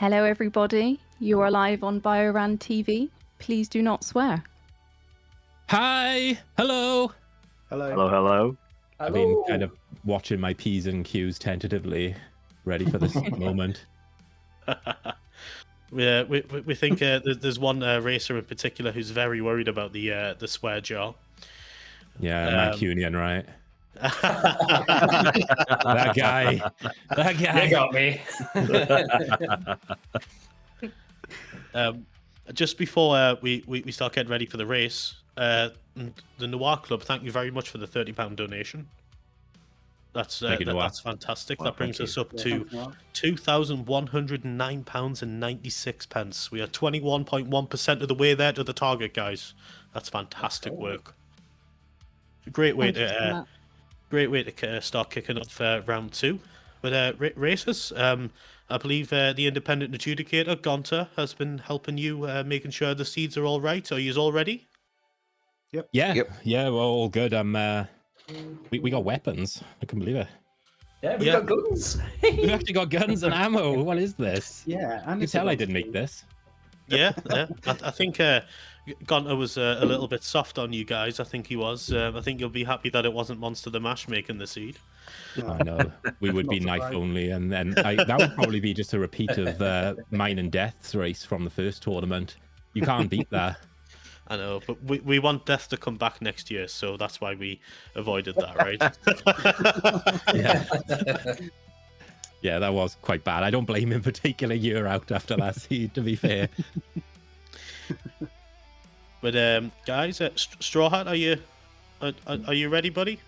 Hello, everybody. You are live on Biorand TV. Please do not swear. Hi! Hello! Hello. Hello, hello. I've been kind of watching my P's and Q's tentatively, ready for this moment. Yeah, we think there's one racer in particular who's very worried about the swear jar. Yeah, Mancunian, right? That guy. You got me. Just before we start getting ready for the race, the Noir Club, thank you very much for the £30 donation. That's that's fantastic. Well, that brings us up to £2,109.96. We are 21.1% of the way there to the target, guys. That's fantastic work. Great way to start kicking off round 2. But races, I believe the independent adjudicator Gonta has been helping you, making sure the seeds are all right. Are you all ready? Yep. Yeah, we're all good. We got weapons. I can believe it. Yeah, we got guns. We've actually got guns and ammo. What is this? Yeah, and You tell I didn't make this. Yeah. I think Gonta was a little bit soft on you guys. I think he was. I think you'll be happy that it wasn't Monster the Mash making the seed. I know. We would be knife only, and then that would probably be just a repeat of Mine and Death's race from the first tournament. You can't beat that. I know, but we want Death to come back next year, so that's why we avoided that, right? Yeah, that was quite bad. I don't blame him for taking a year out after that seed, to be fair. But guys, StrawHat, are you ready, buddy?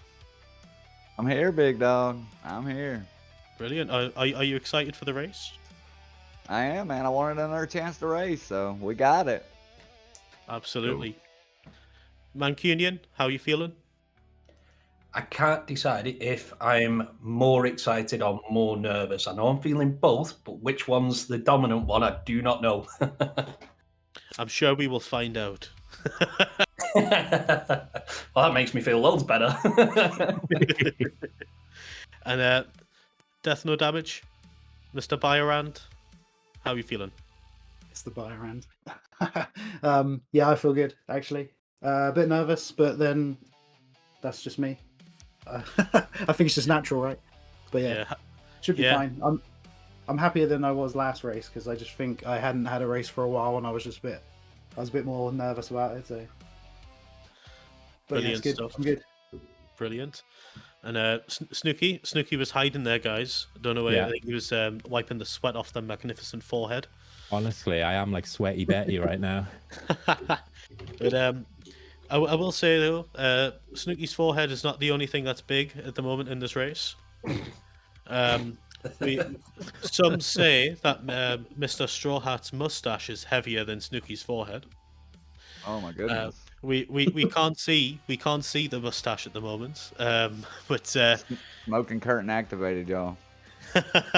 I'm here, big dog. I'm here. Brilliant. Are you excited for the race? I am, man. I wanted another chance to race, so we got it. Absolutely. Mancunian, how are you feeling? I can't decide if I'm more excited or more nervous. I know I'm feeling both, but which one's the dominant one, I do not know. I'm sure we will find out. Well, that makes me feel loads better. And Death No Damage, Mr. Biorand, how are you feeling? It's the Biorand. Yeah, I feel good actually. A bit nervous, but then that's just me. I think it's just natural, right? But yeah. Should be fine. I'm happier than I was last race because I just think I hadn't had a race for a while and I was a bit more nervous about it. So, but Brilliant yeah, it's good. stuff. I'm good. Brilliant. And Snooky was hiding there, guys. I don't know where. I think he was wiping the sweat off the magnificent forehead. Honestly, I am like sweaty Betty right now. But I will say though, Snooky's forehead is not the only thing that's big at the moment in this race. Some say that Mr. StrawHat's mustache is heavier than Snooky's forehead. Oh my goodness. We can't see the mustache at the moment. But Smoking curtain activated, y'all.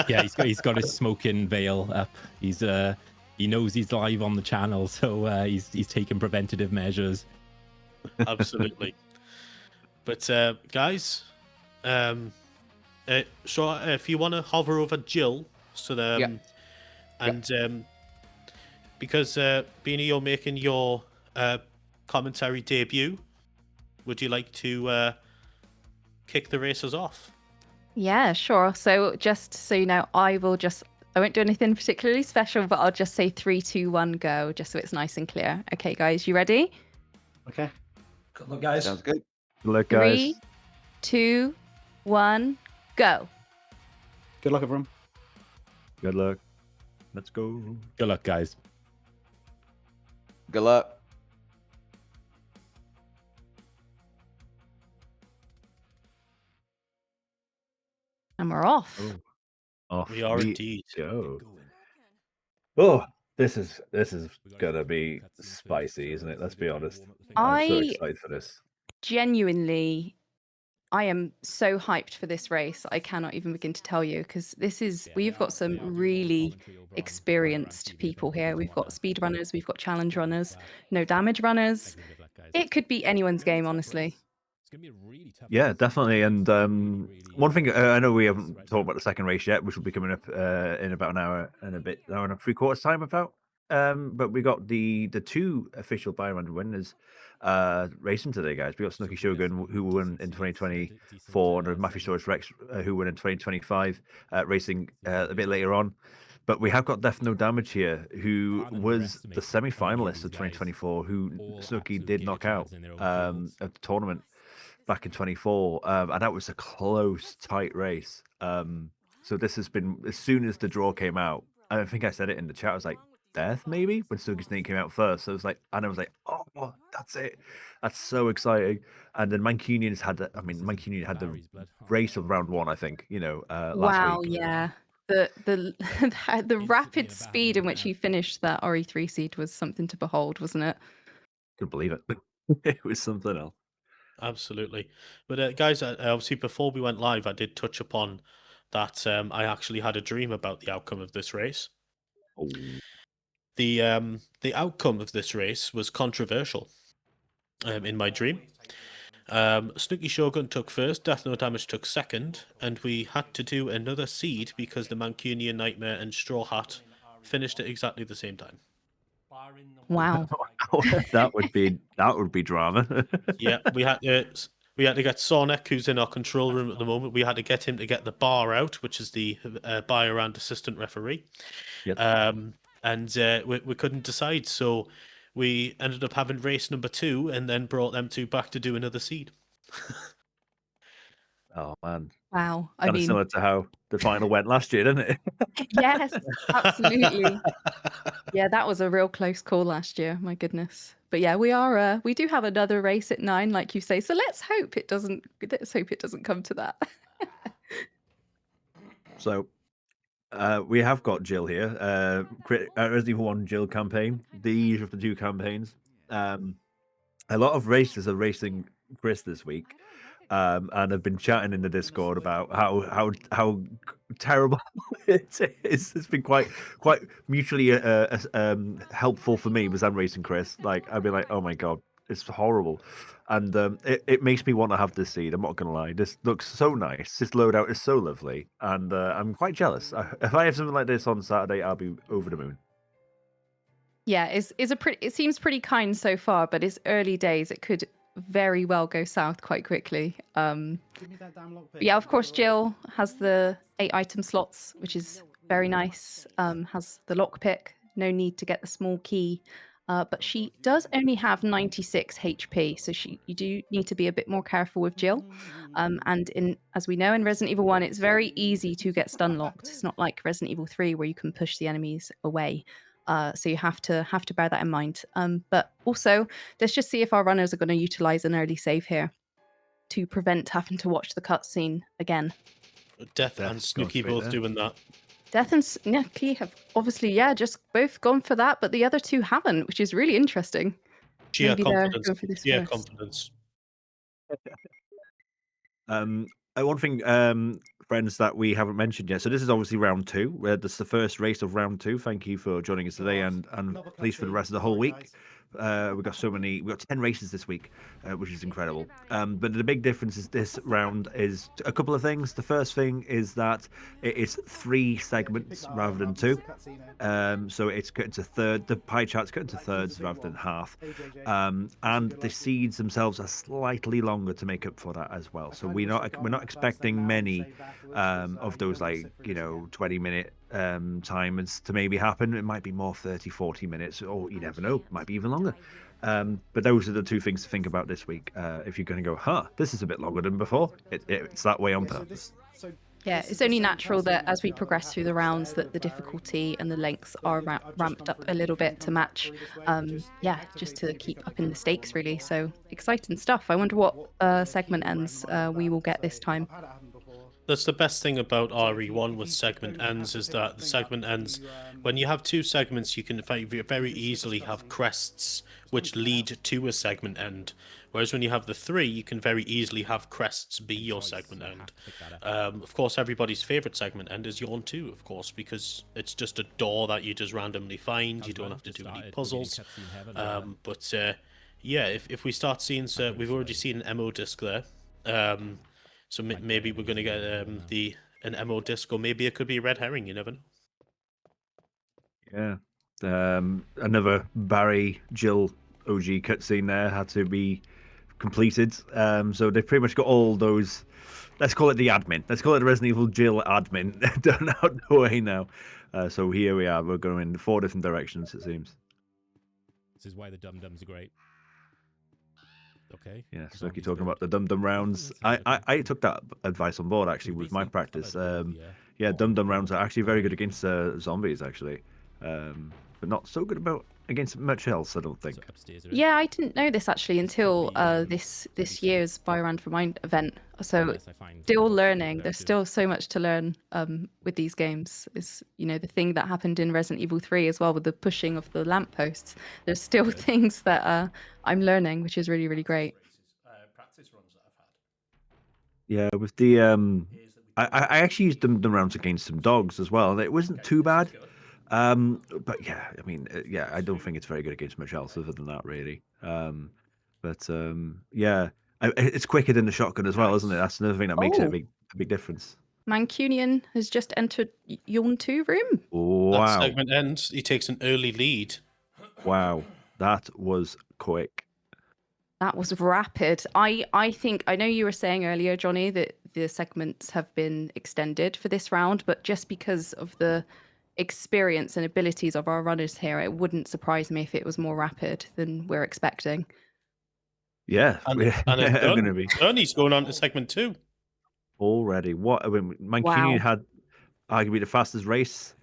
Yeah, he's got his smoking veil up. He's he knows he's live on the channel, so he's taking preventative measures. Absolutely. But guys, if you want to hover over Jill, so and because Beanie, you're making your commentary debut, would you like to kick the racers off? Yeah, sure. So just so you know, I won't do anything particularly special, but I'll just say 3, 2, 1, go, just so it's nice and clear. Okay, guys, you ready? Okay. Good luck, guys. Sounds good. Good luck, 3, 2, 1, go. Good luck, everyone. Good luck. Let's go. Good luck, guys. Good luck. And we're off. Off We are indeed. Go. Oh, this is gonna be spicy, isn't it? Let's be honest. I'm so excited for this. Genuinely, I am so hyped for this race. I cannot even begin to tell you because we've got some really experienced people here. We've got speed runners, we've got challenge runners, no damage runners. It could be anyone's game, honestly. It's gonna be a really tough. Yeah, definitely. And one thing I know we haven't talked about the second race yet, which will be coming up in about an hour and a bit, hour and 3/4 time about. But we got the two official Biorand winners racing today, guys. We got Snooky Shogun, who won in 2024, and Matthew Soros Rex, who won in 2025, racing a bit later on. But we have got Death No Damage here, who was the semi-finalist of 2024, who Snooky did knock out at the tournament back in 24, and that was a close, tight race. So this has been, as soon as the draw came out, I think I said it in the chat, I was like, Death maybe, when Snooky's name came out first. So I was like, oh, that's it. That's so exciting. And then Mancunian's had the, Mancunian had the race of round one, I think, last Wow, week. yeah. The rapid speed in which he finished that RE3 seed was something to behold, wasn't it? Couldn't believe it. It was something else. Absolutely. But guys, obviously before we went live, I did touch upon that I actually had a dream about the outcome of this race. Oh. The outcome of this race was controversial in my dream. Snooky Shogun took first, Death No Damage took second, and we had to do another seed because the Mancunian Nightmare and StrawHat finished at exactly the same time. Wow. that would be drama. Yeah, we had to get Sonic, who's in our control room at the moment. We had to get him to get the bar out, which is the Biorand assistant referee. Yep. And we couldn't decide, so we ended up having race number 2, and then brought them two back to do another seed. Oh man. Wow. Kind of similar to how the final went last year, didn't it? Yes, absolutely. Yeah, that was a real close call last year. My goodness. But yeah, we do have another race at 9, like you say. So let's hope it doesn't come to that. So we have got Jill here. Resident Evil 1 Jill campaign. These are the two campaigns. A lot of racers are racing Chris this week. And I've been chatting in the Discord about how terrible it is. It's been quite mutually helpful for me because I'm racing Chris. Like I've been like, oh my god, it's horrible, and it makes me want to have this seed. I'm not gonna lie. This looks so nice. This loadout is so lovely, and I'm quite jealous. If I have something like this on Saturday, I'll be over the moon. Yeah, it seems pretty kind so far, but it's early days. It could very well go south quite quickly. Yeah, of course, Jill has the 8 item slots, which is very nice. Has the lockpick, no need to get the small key, but she does only have 96 HP, so you do need to be a bit more careful with Jill. And as we know in Resident Evil 1, it's very easy to get stun locked. It's not like Resident Evil 3 where you can push the enemies away. So you have to bear that in mind. But also, let's just see if our runners are going to utilize an early save here to prevent having to watch the cutscene again. Death and Snooky both doing that. Death and Snooky have obviously, just both gone for that, but the other two haven't, which is really interesting. Sheer Maybe they're confidence. going for this Sheer first. confidence. One thing, friends, that we haven't mentioned yet. So this is obviously round 2. This is the first race of round 2. Thank you for joining us today, and please for the rest of the whole week. We've got 10 races this week, which is incredible. But the big difference is this round is a couple of things. The first thing is that it is 3 segments rather than 2. So it's cut into the pie chart's cut into thirds rather than half. And the seeds themselves are slightly longer to make up for that as well. So we're not expecting many of those 20-minute timers to maybe happen. It might be more 30-40 minutes, or you never know, it might be even longer. But those are the two things to think about this week. If you're going to go, this is a bit longer than before, it's that way on purpose. Yeah, it's only natural that as we progress through the rounds that the difficulty and the lengths are ramped up a little bit to match. Just to keep up in the stakes, really. So exciting stuff. I wonder what segment ends we will get this time. That's the best thing about RE1 with segment ends, is that the segment ends, when you have 2 segments, you can very easily have crests which lead to a segment end. Whereas when you have the 3, you can very easily have crests be your segment end. Of course, everybody's favorite segment end is Yawn 2, of course, because it's just a door that you just randomly find. You don't have to do any puzzles. yeah, if we start seeing, so we've already seen an MO disc there. So maybe we're gonna get an MO disc, or maybe it could be a red herring. You never know. Yeah. Another Barry Jill OG cutscene there had to be completed. So they've pretty much got all those. Let's call it the admin. Let's call it the Resident Evil Jill admin done out the way now. So here we are. We're going in 4 different directions, it seems. This is why the dum-dums are great. Okay. Yeah, Snooky talking about the dum-dum rounds. I took that advice on board, actually, with my practice. Yeah, dum-dum rounds are actually very good against zombies, actually. But not so good against much else, I don't think. Yeah, I didn't know this actually until this year's Biorand4Mind event. So still learning. There's still so much to learn with these games. Is the thing that happened in Resident Evil 3 as well with the pushing of the lampposts. There's still things that I'm learning, which is really, really great. Practice runs that I've had. Yeah, with the I actually used them rounds against some dogs as well, and it wasn't too bad. But yeah, I mean, yeah, I don't think it's very good against much else other than that, really. Yeah, it's quicker than the shotgun as well, isn't it? That's another thing that makes it a big difference. Mancunian has just entered Yawn 2 room. Wow. That segment ends. He takes an early lead. Wow, that was quick. That was rapid. I think, I know you were saying earlier, Johnny, that the segments have been extended for this round, but just because of the experience and abilities of our runners here, it wouldn't surprise me if it was more rapid than we're expecting. Yeah, and it's going to be. He's going on to segment 2 already. What? I mean, Mancunian had arguably the fastest race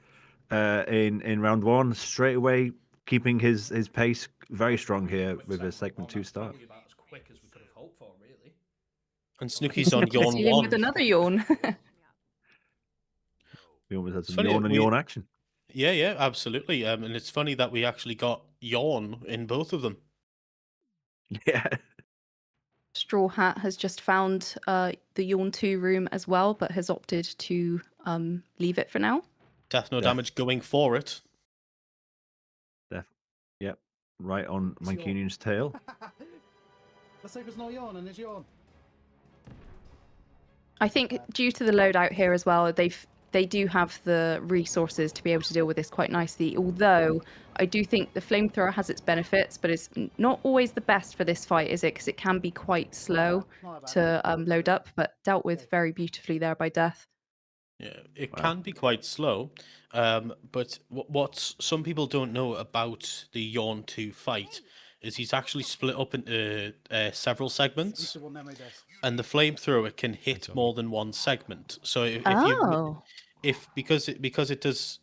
in round 1, straight away keeping his pace very strong here with a segment 2 start. About as quick as we could have hoped for, really. And Snooky's on Yawn 1 with another yawn. We almost had some yawn and yawn action. Yeah, absolutely. And it's funny that we actually got Yawn in both of them. Yeah. StrawHat has just found the Yawn 2 room as well, but has opted to leave it for now. Death no damage going for it. Yep. Right on Mancunian's tail. Let's say there's no yawn and there's yawn. I think due to the loadout here as well, they do have the resources to be able to deal with this quite nicely. Although I do think the flamethrower has its benefits, but it's not always the best for this fight, is it? Because it can be quite slow to load up, but dealt with very beautifully there by Death. Yeah, it can be quite slow, but what some people don't know about the Yawn 2 fight is he's actually split up into several segments, and the flamethrower can hit more than one segment. So because it does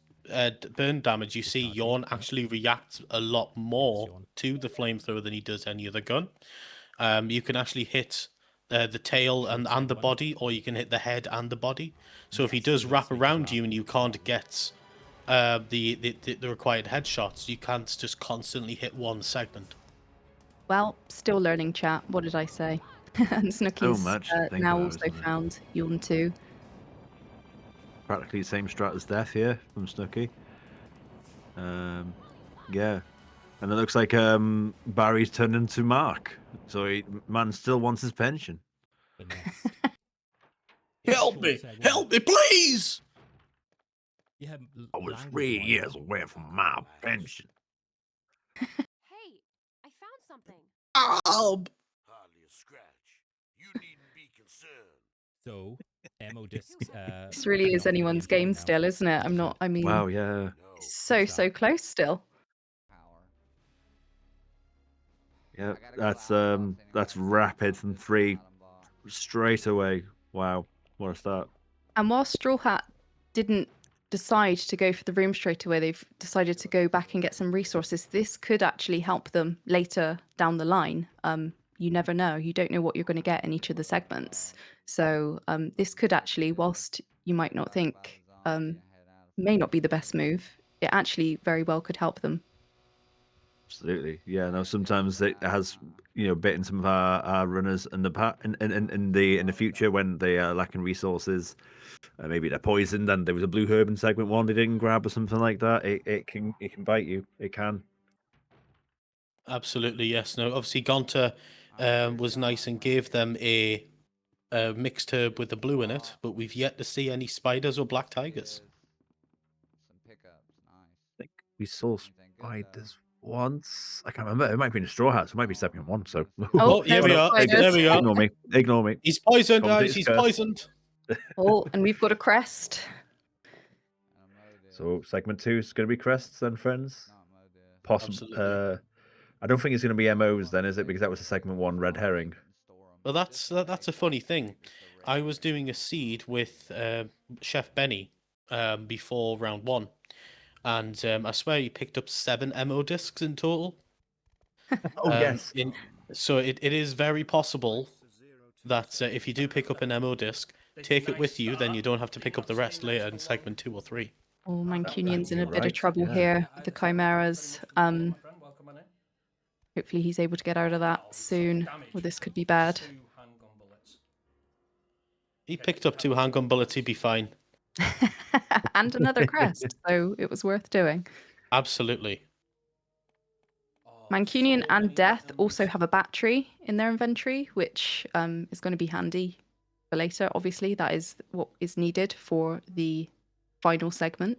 burn damage, you see Yawn actually reacts a lot more to the flamethrower than he does any other gun. You can actually hit the tail and the body, or you can hit the head and the body. So if he does wrap around you and you can't get the required headshots, you can't just constantly hit one segment. Well, still learning, chat. What did I say? And Snooky's now also found Yawn 2. Practically the same strat as Death here from Snooky. Yeah. And it looks like Barry's turned into Mark. So man still wants his pension. Help me, please! I was 3 years away from my pension. Hey, I found something. Hardly a scratch. You needn't be concerned. So, ammo discs. This really is anyone's game still, isn't it? Wow, yeah. So close still. Yeah, that's rapid from 3 straight away. Wow, what a start. And while StrawHat didn't decide to go for the room straight away, they've decided to go back and get some resources. This could actually help them later down the line. You never know. You don't know what you're going to get in each of the segments. So this could actually, whilst you might not think may not be the best move, it actually very well could help them. Absolutely, yeah. No, sometimes it has, bitten some of our runners in the future when they are lacking resources. Maybe they're poisoned, and there was a blue herb in segment 1 they didn't grab or something like that. It can bite you. It can. Absolutely, yes. No, obviously Gonta was nice and gave them a mixed herb with the blue in it, but we've yet to see any spiders or black tigers. Some pickups, nice. I think we saw spiders once. I can't remember. It might be in a straw hat, so it might be stepping on one. So Oh, here we are. There we are. Ignore me. Ignore me. He's poisoned, guys. Commentator's He's curse. poisoned. Oh, and we've got a crest. So segment 2 is going to be crests then, friends. Possibly. Absolutely. I don't think it's going to be MOs then, is it? Because that was a segment 1 red herring. Well, that's a funny thing. I was doing a seed with Chef Benny before round 1, and I swear he picked up 7 MO discs in total. Oh, yes. So it is very possible that if you do pick up an MO disc, take it with you, then you don't have to pick up the rest later in segment 2 or 3. Oh, Mancunian's in a bit of right, trouble yeah. here with the chimeras. Hopefully he's able to get out of that soon, or this could be bad. He picked up 2 handgun bullets, he'd be fine. And another crest, so it was worth doing. Absolutely. Mancunian and Death also have a battery in their inventory, which is going to be handy for later. Obviously, that is what is needed for the final segment.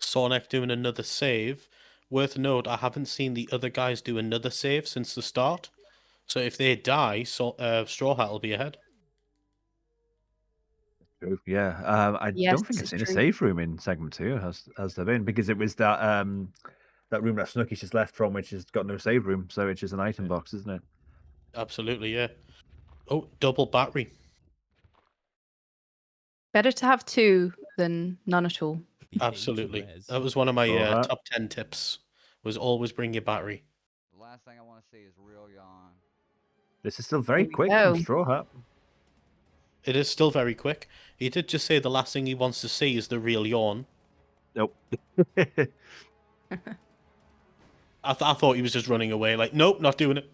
Sornek doing another save. Worth note, I haven't seen the other guys do another save since the start. So if they die, StrawHat will be ahead. True, yeah. I Yes, don't think this I've is seen a true. safe room in segment 2, has there been? Because it was that that room that Snooky's just left from, which has got no save room, so it's just an item box, isn't it? Absolutely, yeah. Oh, double battery. Better to have 2 than none at all. Absolutely. That was one of my StrawHat. top 10 tips, was always bring your battery. The last thing I want to see is real yawn. This is still very There we quick go. from Straw Hat. It is still very quick. He did just say the last thing he wants to see is the real yawn. Nope. I thought he was just running away, like, nope, not doing it.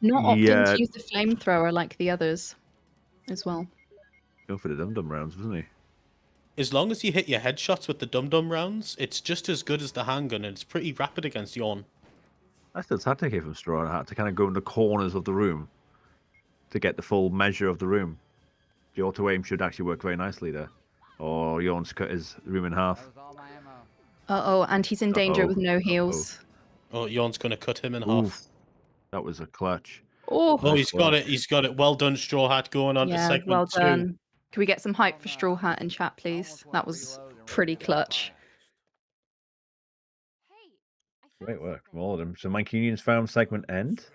Not opting Yeah. to use the flamethrower like the others as well. Go for the dum-dum rounds, wasn't he? As long as you hit your headshots with the dum-dum rounds, it's just as good as the handgun, and it's pretty rapid against yawn. That's the tactic here from Straw Hat, to kind of go in the corners of the room to get the full measure of the room. The auto aim should actually work very nicely there. Or Yawn's cut his room in half. That was all my ammo. Uh-oh, and he's in danger Uh-oh, with no uh-oh. heals. Oh, yawn's going to cut him in half. Oof. That was a clutch. Oh, Oh, he's got it. He's got it. Well done, Straw Hat, going on to yeah, segment well 2. done. Can we get some hype for Straw Hat in chat, please? That was pretty clutch. Hey, I found Great work from something. all of them. So Mancunian's found segment end.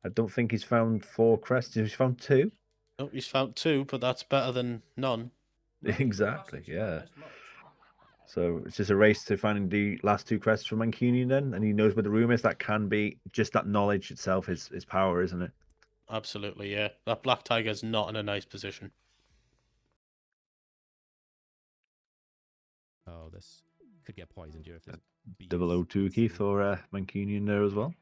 I don't think he's found 4 crests. He's found 2. Oh, he's found 2, but that's better than none. Exactly, yeah. So it's just a race to finding the last 2 crests for Mancunian then, and he knows where the room is. That can be just that knowledge itself is power, isn't it? Absolutely, yeah. That Black Tiger's not in a nice position. Oh, this could get poisoned here if this bees- 002 Keith or Mancunian there as well.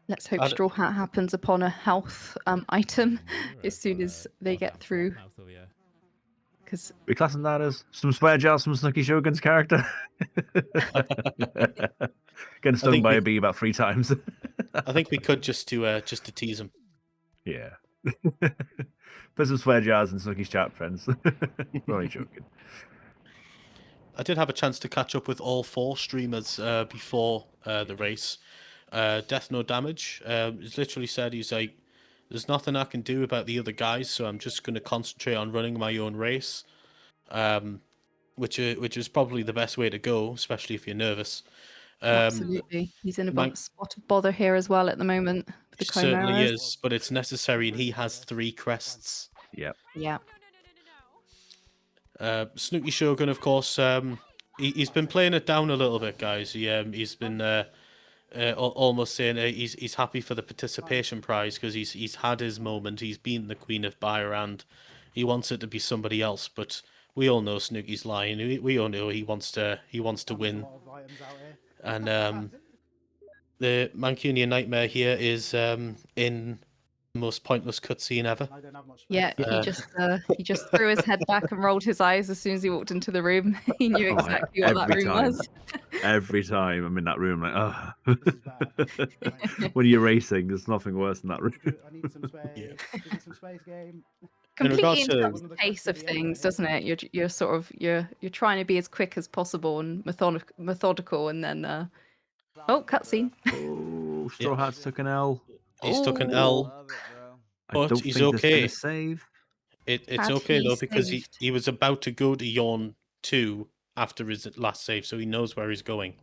Let's hope I'd- Straw Hat happens upon a health item Mirror as soon for, as they get Biorand through. 4 mouth over here. Because We classing that as some swear jar, some Snooky Shogun's character. Getting stung think by we- a bee about 3 times. I think we could just to tease him. Yeah. Put some swear jars in Snooky's chat, friends. We're only joking. I did have a chance to catch up with all 4 streamers before the race. Death No Damage he's literally said, he's like, there's nothing I can do about the other guys, so I'm just going to concentrate on running my own race, which is probably the best way to go, especially if you're nervous. absolutely, he's in a Man- spot of bother here as well at the moment. With the Certainly chimeras. is, but it's necessary, and he has 3 crests. Yep. Yeah. Snooky Shogun, of course, he's been playing it down a little bit, guys. He's been almost saying he's happy for the participation prize because he's had his moment. He's been the Queen of Biorand. He wants it to be somebody else, but we all know Snooky's lying. We all know he wants to win. And the Mancunian Nightmare here is in most pointless cutscene ever. I don't have much. Yeah, he just threw his head back and rolled his eyes as soon as he walked into the room. He knew Oh, exactly what that every room time. was. Every time I'm in that room, like, oh. This is bad. When you're racing, there's nothing worse than that room. I need some space. Give me some space, game. Completely regards to- interrupts the pace of things, doesn't it? You're sort of you're trying to be as quick as possible and methodical, and then oh, cutscene. Oh, StrawHat's took an L. He's took an Oh. L. Love it, bro. I But don't he's think there's been okay. a save. It's Had okay he though, because saved? he was about to go to Yawn 2 after his last save, so he knows where he's going.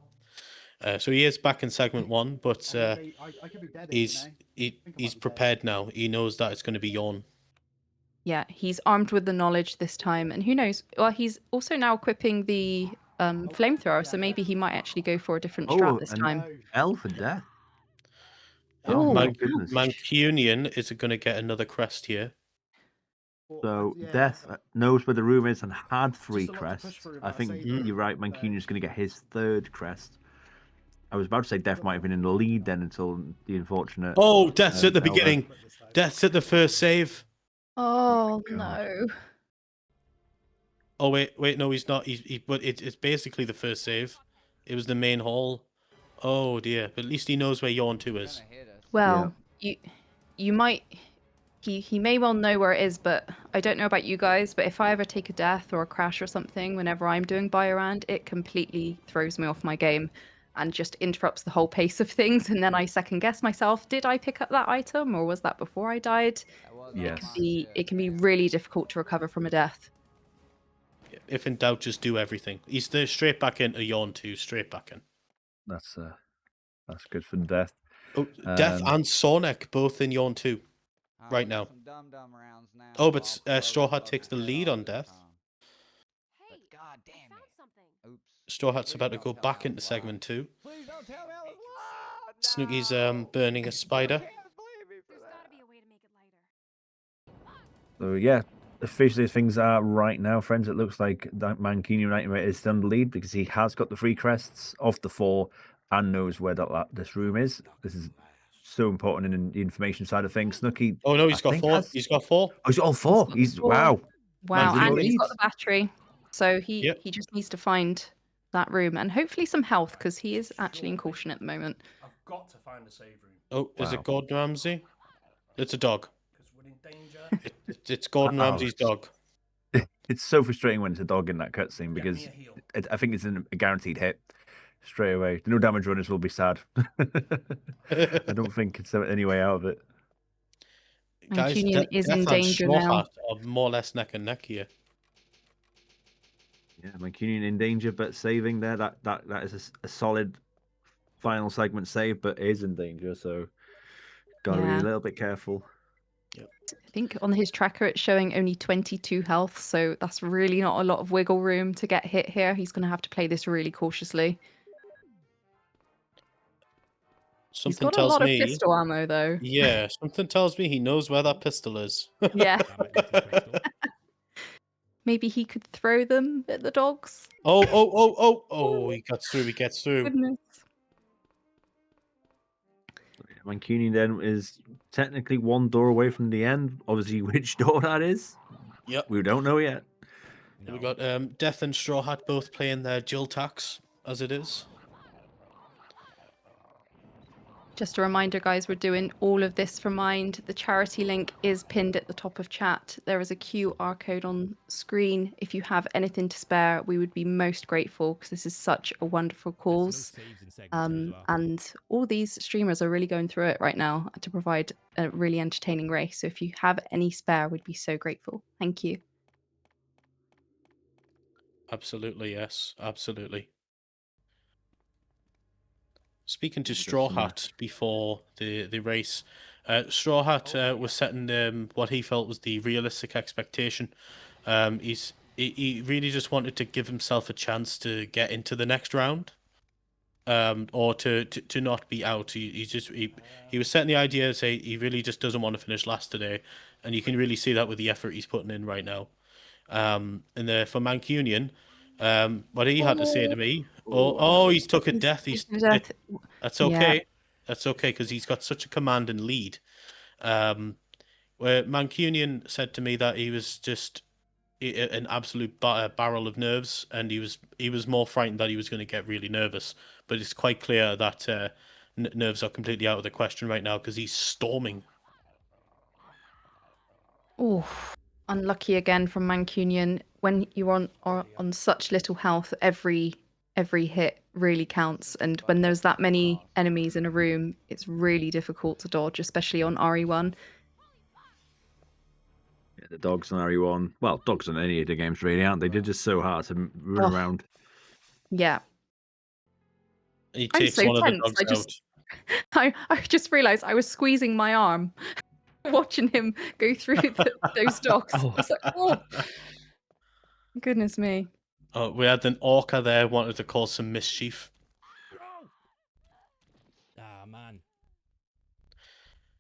So he is back in segment 1, but I could be dead. he's prepared now. He knows that it's going to be Yawn. Yeah, he's armed with the knowledge this time, and who knows? Well, he's also now equipping the flamethrower, so maybe he might actually go for a different strat this time. L for death. Yeah, Oh my Ooh. goodness. Mancunian is going to get another crest here. So Death knows where the room is and had 3 Just a lot to push crests. through, I but I think saved it. you're right. Mancunian's going to get his 3rd crest. I was about to say Death might have been in the lead then until the unfortunate. Oh, Death's at the Elder. beginning. Death's at the first save. Oh God. no! Oh wait, no, he's not. But it's basically the first save. It was the main hall. Oh dear, but at least he knows where Yawn 2 is. Gonna hit us. Well, you might. He may well know where it is, but I don't know about you guys. But if I ever take a death or a crash or something, whenever I'm doing Biorand, it completely throws me off my game, and just interrupts the whole pace of things. And then I second guess myself: did I pick up that item, or was that before I died? That was Yes. on mine, It can be too. really difficult to recover from a death. If in doubt, just do everything. He's there straight back into Yawn 2, straight back in. That's good for Death. Oh, Death Um, and Sonic both in Yawn 2. Alright, right we got now. some dum-dum rounds now, Oh, so but I'll slow StrawHat this takes the fucker lead down on this Death. time. Hey, But god I damn found it. something. Oops. StrawHat's about to Please go don't tell back me I into was lying. segment 2. Please don't tell me I was lying. Snooky's No. burning a spider. You can't blame me for There's that. gotta be a way to make it lighter. So yeah, officially things are right now, friends. It looks like that Mancunian United is still in the lead because he has got the 3 crests of the 4 and knows where this room is. This is so important in the information side of things. Snooky. Oh no, he's I got think 4. has- He's got 4. Oh, he's got all 4. got He's 4. wow. Wow, He's in and the he's got lead. the battery, so he Yep. he just needs to find that room and hopefully some health because he is actually in caution at the moment. I've got to find a save room Oh, is Wow. it Gordon Ramsay? It's a dog. because we're in danger. It's Gordon Oh, Ramsay's dog. It's so frustrating when it's a dog in that cutscene Get because me a heal. I think it's a guaranteed hit straight away. The no damage runners will be sad. I don't think it's any way out of it. Guys, Mancunian is in Death and danger now. StrawHat are more or less neck and neck here. Yeah, Mancunian in danger, but saving there. That is a solid final segment save, but is in danger. So got to be Yeah. a little bit careful. I think on his tracker it's showing only 22 health, so that's really not a lot of wiggle room to get hit here. He's going to have to play this really cautiously. He's Something got a tells lot me. of pistol ammo though. Yeah, something tells me he knows where that pistol is. Yeah. Maybe he could throw them at the dogs. Oh, he gets through, he gets through. Goodness. Mancunian then is technically 1 door away from the end. Obviously, which door that is, Yep. we don't know yet. We got Death and StrawHat both playing their Jill tax, as it is. Just a reminder, guys, we're doing all of this for Mind. The charity link is pinned at the top of chat. There is a QR code on screen. If you have anything to spare, we would be most grateful because this is such a wonderful cause. And all these streamers are really going through it right now to provide a really entertaining race. So if you have any spare, we'd be so grateful. Thank you. Absolutely, yes, absolutely. Speaking to Just StrawHat before the race, StrawHat was setting what he felt was the realistic expectation. He really just wanted to give himself a chance to get into the next round, or to not be out. He was setting the idea, say he really just doesn't want to finish last today, and you can really see that with the effort he's putting in right now. And for Mancunian, what he had to say to me, he's took a death. That's okay. Yeah. That's okay because he's got such a commanding lead. where Mancunian said to me that he was just an absolute barrel of nerves, and he was more frightened that he was going to get really nervous. But it's quite clear that nerves are completely out of the question right now because he's storming. Oh, unlucky again from Mancunian. When you're on such little health, every hit really counts, and when there's that many enemies in a room, it's really difficult to dodge, especially on RE1. Yeah, the dogs on RE1. Well, dogs on any of the games really, aren't they? They're just so hard to run around. Yeah. He I'm takes so one of the tense. dogs I just realised I was squeezing my arm, watching him go through those dogs. I was like, oh, goodness me. Oh, we had an Orca there wanted to cause some mischief. Ah, man.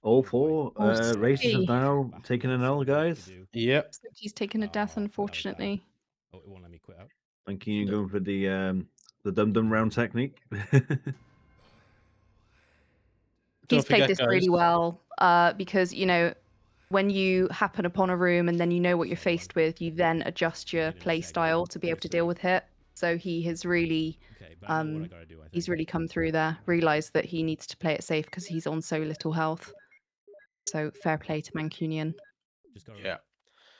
All four Oh, races have Sophie. now taken an L, guys. Yep. He's taken a death, unfortunately. Oh, it won't let me quit out. Thank you. Going for the dum-dum round technique. He's played forget, this guys. really well because, you know, when you happen upon a room and then you know what you're faced with, you then adjust your play style to be able to deal with it. So he has really, Okay, but I know what I gotta do, I he's think. really come through there, realised that he needs to play it safe because he's on so little health. So fair play to Mancunian. Yeah.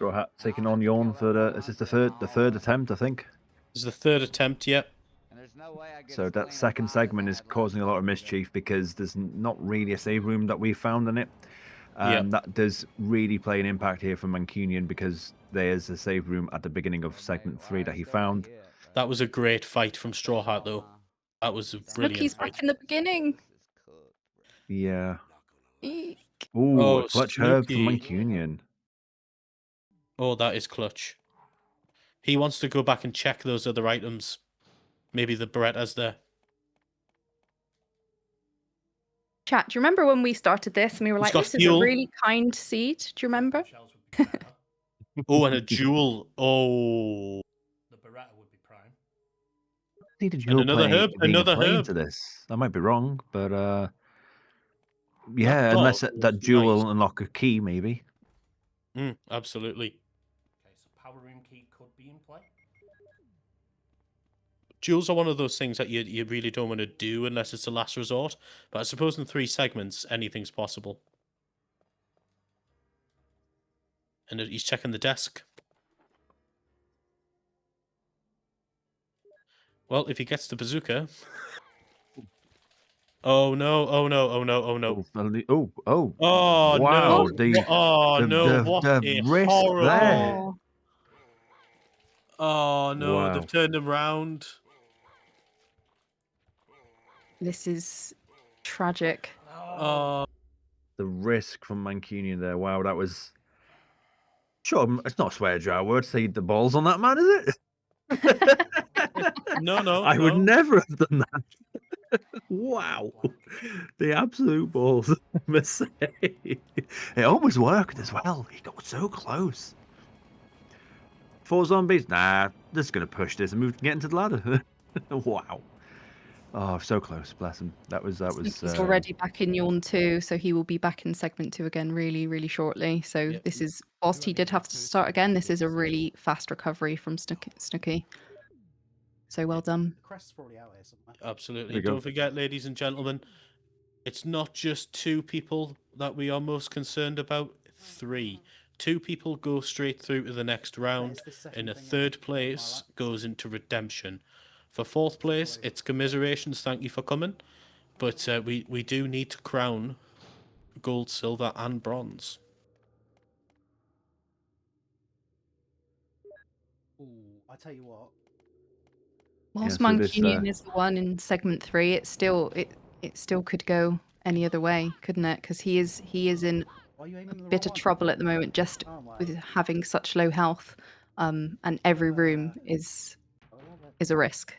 StrawHat taking on Yawn for is this the third attempt, I think. This is the third attempt, yep. And there's no way I get So as that clean a second body segment as is that causing a lot of looks. mischief because there's not really a save room that we found in it. Yep. That does really play an impact here for Mancunian because there's a save room at the beginning of segment 3 that he found. That was a great fight from StrawHat, though. That was a Look, brilliant he's fight. back in the beginning. Yeah. Eek. Ooh, Oh, a clutch herb from Snooky. Mancunian. Oh, that is clutch. He wants to go back and check those other items. Maybe the Beretta's there. Chat, do you remember when we started this and we were He's like, got this is a fuel. really kind seed? Do you remember? Oh, and a jewel. Oh. The Beretta would be prime. Need a And dual another play, herb. being Another play herb. into this. I might be wrong, but yeah, dog unless was that jewel nice. will unlock a key, maybe. Absolutely. Okay, so power room key could be in play. Jewels are one of those things that you really don't want to do unless it's a last resort. But I suppose in 3 segments, anything's possible. And he's checking the desk. Well, if he gets the bazooka... Oh no, oh no, oh no, oh no. Oh, Oh wow. no. Oh no, what the a risk horrible... there. Oh, Oh no, Wow. they've turned him round. this is tragic. Oh, The risk from Mancunian there. Wow, that was. Sure, it's not a swear jar word. Say the balls on that man, is it? no. I would never have done that. Wow, the absolute balls. I must say, it almost worked as well. He got so close. 4 zombies? Nah, just gonna push this and move, get into the ladder. Wow. Oh, so close. Bless him. That was. He's already back in Yawn 2, so he will be back in segment 2 again really, really shortly. So Yep. this is, whilst he did have to start again, this is a really fast recovery from Snooky. So well done. The crest's probably out here somewhere. Absolutely. There we go. Don't forget, ladies and gentlemen, it's not just 2 people that we are most concerned about. 3. 2 people go straight through to the next round, It's the second and a thing I third think about place my goes into redemption. For 4th place, it's commiserations. Thank you for coming. But we do need to crown gold, silver, and bronze. Ooh, I tell you what. Whilst so this, Mancunian is the one in segment 3, it still could go any other way, couldn't it? Because he is in Why are you aiming a the bit wrong of one? trouble at the moment, just Oh my. with having such low health, and every room is a risk.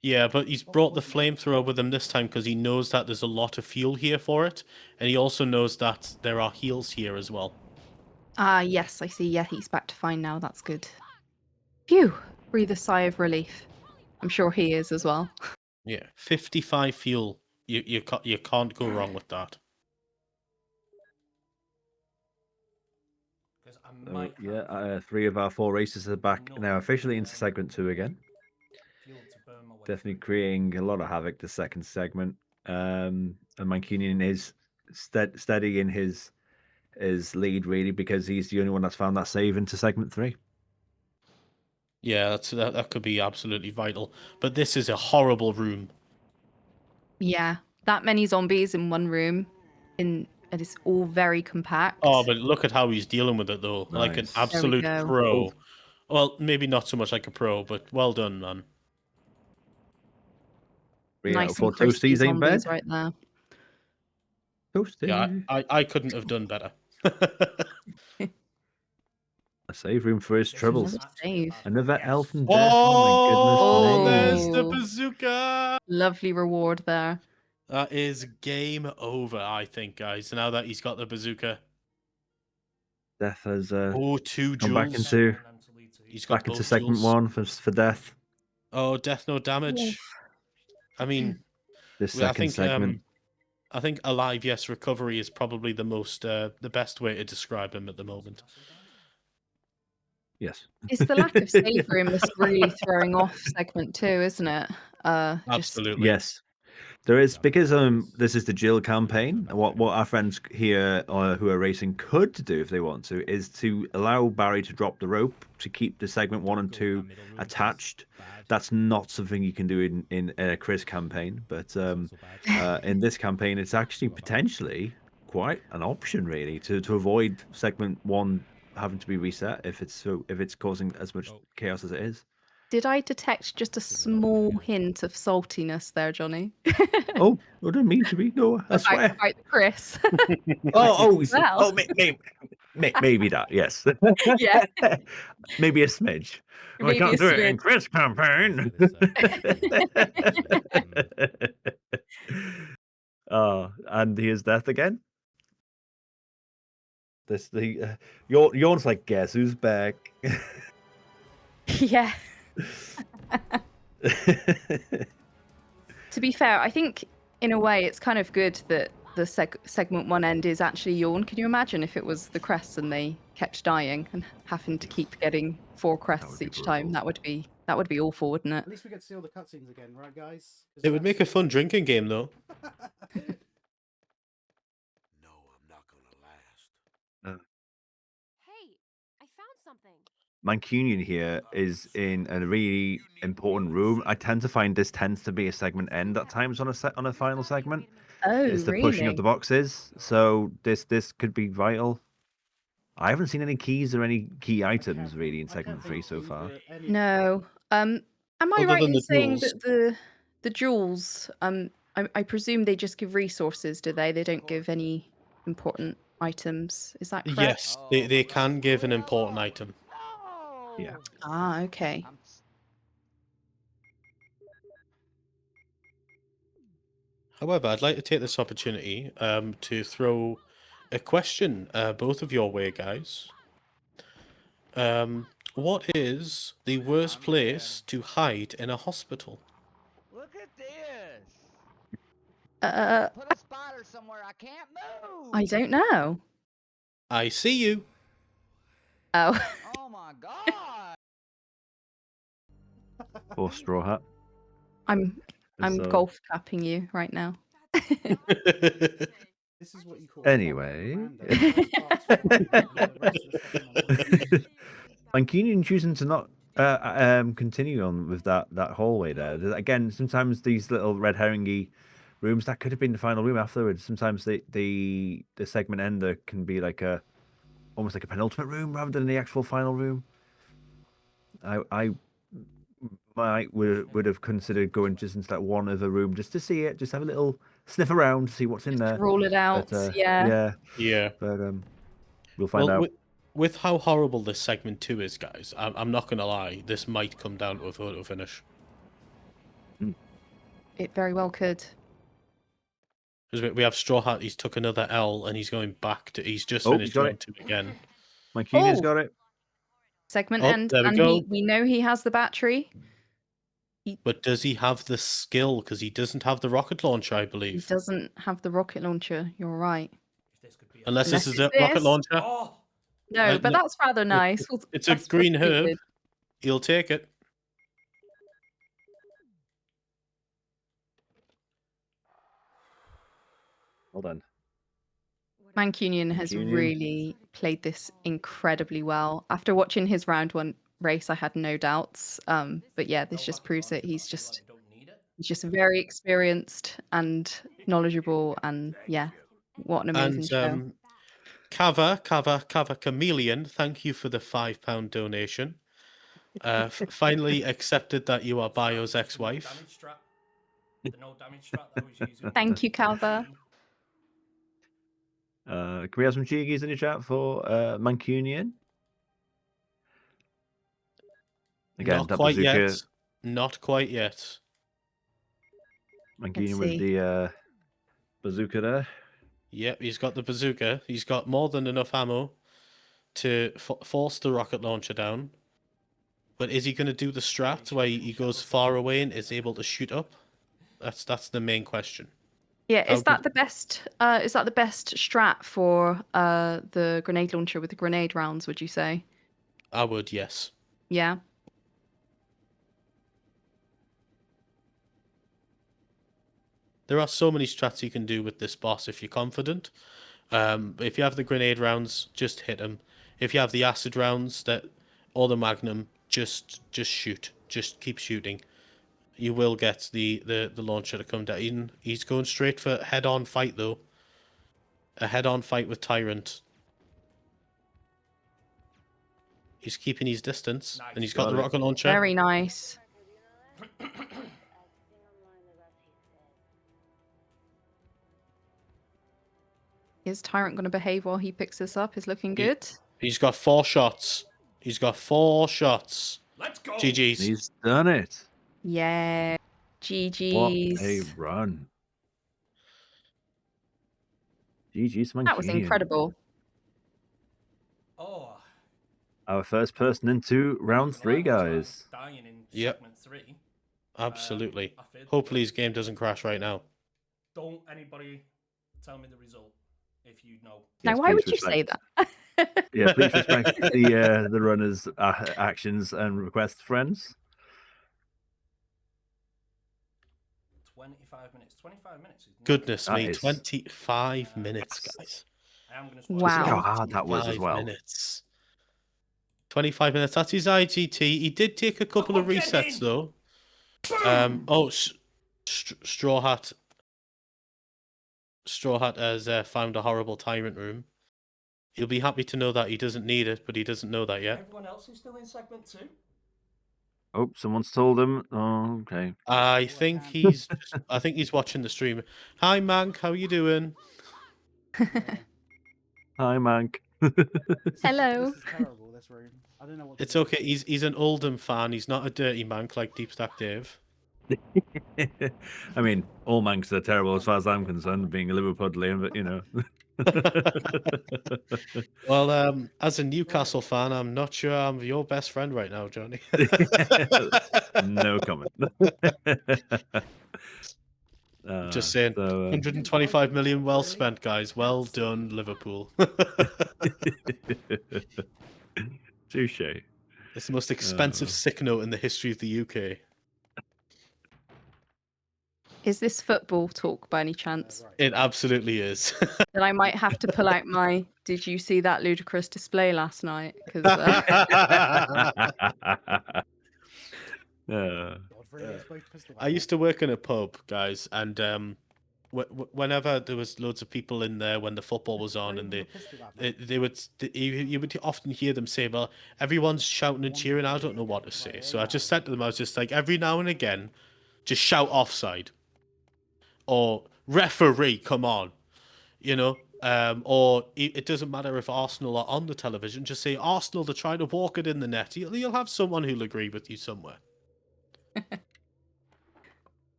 Yeah, but he's brought the flamethrower with him this time because he knows that there's a lot of fuel here for it. And he also knows that there are heals here as well. Ah, yes, I see. Yeah, he's back to fine now. That's good. Phew! Breathe a sigh of relief. I'm sure he is as well. Yeah, 55 fuel. You can't go wrong with that. I might yeah, 3 of our 4 races are back now officially into segment 2 again. fuel to burn my way Definitely through. creating a lot of havoc the second segment. And Mancunian is steady in his lead really because he's the only one that's found that save into segment 3. Yeah, that could be absolutely vital. But this is a horrible room. Yeah, that many zombies in one room, and it's all very compact. Oh, but look at how he's dealing with it though, like an Nice. absolute go. pro. Well, maybe not so much like a pro, but well done, man. 3 out of Nice 4 and crispy toasties ain't bad. zombies right there. Toasty. Yeah, I couldn't have done better. A save room for his troubles. Another save. Another elf and death. Oh, Oh my there's goodness the Oh. bazooka. Lovely reward there. That is game over, I think, guys. Now that he's got the bazooka. Death has 2 gone back jewels. into He's got back into both segment jewels. 1 for death. Oh, death no damage. I mean, This I second think segment. I think alive yes recovery is probably the best way to describe him at the moment. Yes. It's the lack of save room that's really throwing off segment 2, isn't it? Absolutely. Yes. There is, because this is the Jill campaign. What our friends here who are racing could do if they want to is to allow Barry to drop the rope to keep the segment 1 and 2 attached. That's not something you can do in a Chris campaign, but in this campaign, it's actually potentially quite an option really to avoid segment 1 having to be reset if it's causing as much chaos as it is. Did I detect just a small hint of saltiness there, Johnny? Oh, I don't mean to be. No, I swear. About Chris. Oh, Well. maybe that. Yes. Yeah. Maybe a smidge. I Maybe can't a do it in smidge. Chris campaign. Oh, and here's death again. Yawn's like, guess who's back? Yeah. To be fair, I think in a way it's kind of good that the segment 1 end is actually Yawn. Can you imagine if it was the crests and they kept dying and having to keep getting 4 crests each time? That would be awful, wouldn't it? At least we get to see all the cutscenes again, right, guys? 'Cause It would make a that's- fun drinking game though. No, I'm not gonna last. Hey, I found something. Mancunian here is in a really important room. I tend to find this tends to be a segment end at times on a final segment. Oh, It's the pushing of the boxes. So this could be vital. I haven't seen any keys or any key items really in segment 3 so far. No. Am I Other right than in the saying jewels. that the jewels, I presume they just give resources, do they? They don't give any important items. Is that correct? Yes, they can give an important item. Yeah. Ah, okay. However, I'd like to take this opportunity to throw a question both of your way, guys. What is the worst place to hide in a hospital? Look at this. Uh, Put a spider somewhere I can't move. I don't know. I see you. Oh. Oh my god. Or straw hat. I'm So- golf capping you right now. This is what you call Anyway. Mancunian Mancunian choosing to not continue on with that hallway there. Again, sometimes these little red herringy rooms that could have been the final room afterwards. Sometimes the segment ender can be like almost like a penultimate room rather than the actual final room. I would have considered going just into that one other room just to see it, just have a little sniff around, see what's in there. Roll it out. Yeah. Yeah. But we'll find out. With how horrible this segment 2 is, guys, I'm not gonna lie. This might come down to a photo finish. It very well could. Because we have StrawHat. He's took another L and he's going back to. He's just Oh, finished he's got round it. 2 again. Mancunian's Oh. got it. Segment Oh, end. there we And go. we know he has the battery. But does he have the skill? Because he doesn't have the rocket launcher, I He believe. doesn't have the rocket launcher. You're right. Unless this is a it's rocket this. launcher. Oh, No, but no, that's rather nice. it's a That's green pretty herb. good. You'll take it. Well done. Mancunian has Mancunian. really played this incredibly well. After watching his round 1 race, I had no doubts. But yeah, this just proves it. He's just very experienced and knowledgeable, and yeah, what an amazing show. Kava Chameleon, thank you for the £5 donation. Finally accepted that you are Bio's ex-wife. Thank you, Calva. Can we have some cheekies in the chat for Mancunian? Again, Not that quite bazooka. yet. Not quite yet. Mancunian with the bazooka there. Yep, he's got the bazooka. He's got more than enough ammo to force the rocket launcher down. But is he going to do the strat where he goes far away and is able to shoot up? That's the main question. Yeah, is that the best? Is that the best strat for the grenade launcher with the grenade rounds? Would you say? I would, yes. Yeah. There are so many strats you can do with this boss if you're confident. If you have the grenade rounds, just hit them. If you have the acid rounds or the magnum, just shoot. Just keep shooting. You will get the launcher to come down. He's going straight for head-on fight, though. A head-on fight with Tyrant. He's keeping his distance, and he's got the rocket launcher. Very nice. Is Tyrant going to behave while he picks this up? Is looking good. He's got 4 shots. He's got 4 shots. Let's go. GG's. He's done it. Yeah. GG's. What a run. GG's Mancunian. That was incredible. Oh. Our first person into round 3, guys. Dying in Yep. segment 3. Absolutely. Hopefully his game doesn't crash right now. Don't anybody tell me the result if you know. Now, Yes, why would please you say respect. that? Yeah, please respect the runner's actions and request, friends. 25 minutes. 25 minutes. Is Goodness That me, is- 25 minutes, guys. I am going to Wow. Look how hard that was as 5 well. minutes. 25 minutes. That's his IGT. He did take a couple of resets, though. StrawHat. StrawHat has found a horrible tyrant room. He'll be happy to know that he doesn't need it, but he doesn't know that yet. Everyone else is still in segment 2. Oh, someone's told him. Oh, okay. I think he's watching the stream. Hi, Mank. How you doing? Hi, Mank. Hello. This is terrible, this room. I don't know what to It's do. okay. He's an Oldham fan. He's not a dirty Mank like Deep Stack Dave. I mean, all Mancs are terrible as far as I'm concerned, being a Liverpudlian, but you know. Well, as a Newcastle fan, I'm not sure I'm your best friend right now, Johnny. No comment. Just saying, 125 million well spent, guys. Well done, Liverpool. Touche. It's the most expensive sick note in the history of the UK. Is this football talk by any chance? It absolutely is. Then I might have to pull out my "Did you see that ludicrous display last night?" Because I used to work in a pub, guys, and whenever there was loads of people in there when the football was on, and you would often hear them say, "Well, everyone's shouting and cheering. I don't know what to say." So I just said to them, I was just like, every now and again, just shout offside, or referee, come on, you know. Or it doesn't matter if Arsenal are on the television. Just say Arsenal to try to walk it in the net. You'll have someone who'll agree with you somewhere.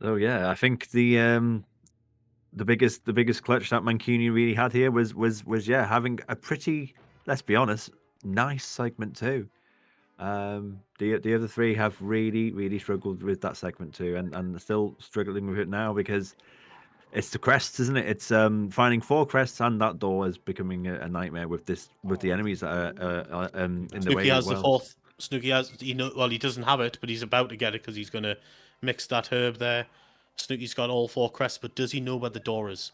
Oh yeah, I think the biggest clutch that Mancunian really had here was yeah, having a pretty, let's be honest, nice segment too. The other 3 have really struggled with that segment too, and still struggling with it now, because It's the crests, isn't it? It's finding 4 crests, and that door is becoming a nightmare with the enemies that are in the Snooky way has as the well. 4th. Snooky has well, he doesn't have it, but he's about to get it because he's gonna mix that herb there. Snooky's got all 4 crests, but does he know where the door is?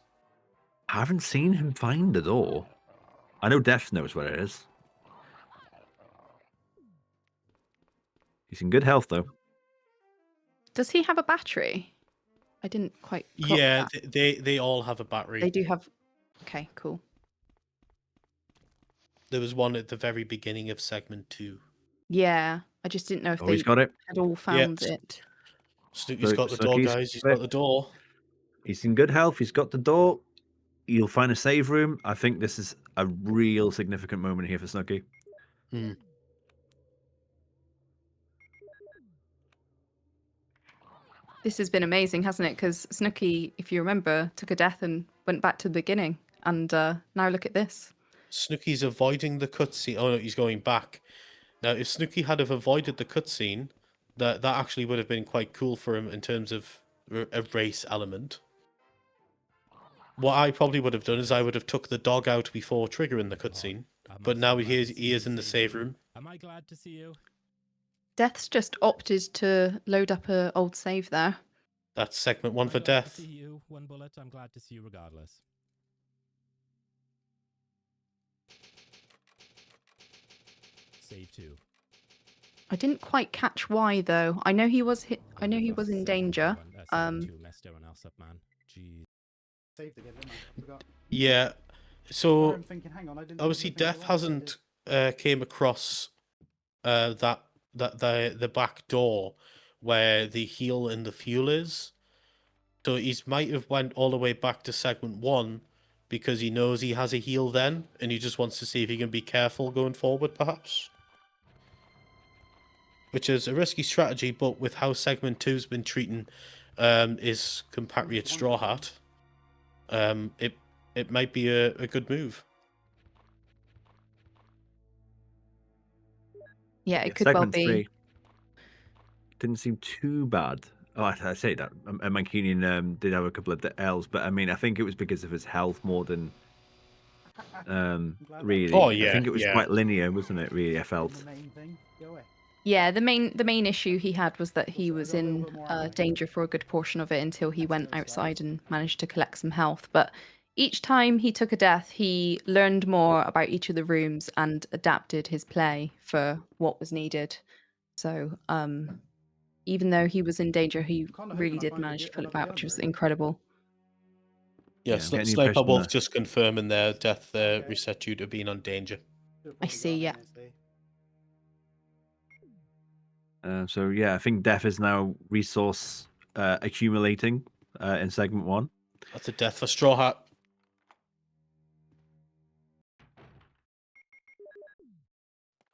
I haven't seen him find the door. I know Death knows where it is. He's in good health though. Does he have a battery? I didn't quite. Clock Yeah, that. they all have a battery. They do have. Okay, cool. There was one at the very beginning of segment 2. Yeah, I just didn't know if He's they got it. had all found it. Snooky's got the door, Snooky's guys. He's got got the door. He's in good health. He's got the door. You'll find a save room. I think this is a real significant moment here for Snooky. Hmm. This has been amazing, hasn't it? Because Snooky, if you remember, took a death and went back to the beginning. And now look at this. Snooky's avoiding the cutscene. Oh no, he's going back. Now, if Snooky had have avoided the cutscene, that actually would have been quite cool for him in terms of a race element. What I probably would have done is I would have took the dog out before triggering the cutscene. But now he is in the save room. Am I glad to see you? Death's just opted to load up a old save there. That's segment 1 for Death. See you, 1 bullet. I'm glad to see you regardless. Save 2. I didn't quite catch why though. I know he was hit. I know he was in danger. Messed everyone else up, man. Jeez. Saved again, didn't I? Forgot. Yeah. So I'm thinking, hang on, I didn't obviously think I Death was, I hasn't came across the back door where the heal and the fuel is. So he's might have went all the way back to segment 1 because he knows he has a heal then, and he just wants to see if he can be careful going forward, perhaps. Which is a risky strategy, but with how segment 2's been treating his compatriot StrawHat, it might be a good move. Yeah, it could well Segment be. 3 didn't seem too bad. Oh, I say that. Mancunian did have a couple of L's, but I mean, I think it was because of his health more than really. Oh, yeah, I think it was yeah. quite linear, wasn't it? Really, I felt. The main thing. Go away. Yeah, the main issue he had was that he was in danger for a good portion of it until he went outside and managed to collect some health. But each time he took a death, he learned more about each of the rooms and adapted his play for what was needed. So even though he was in danger, he really did manage to pull it back, which was incredible. Yeah, Yeah, I'm getting the Sniper impression Wolf that- just confirming their death reset due to being on danger. I see, yeah. So yeah, I think Death is now resource accumulating in segment 1. That's a death for StrawHat.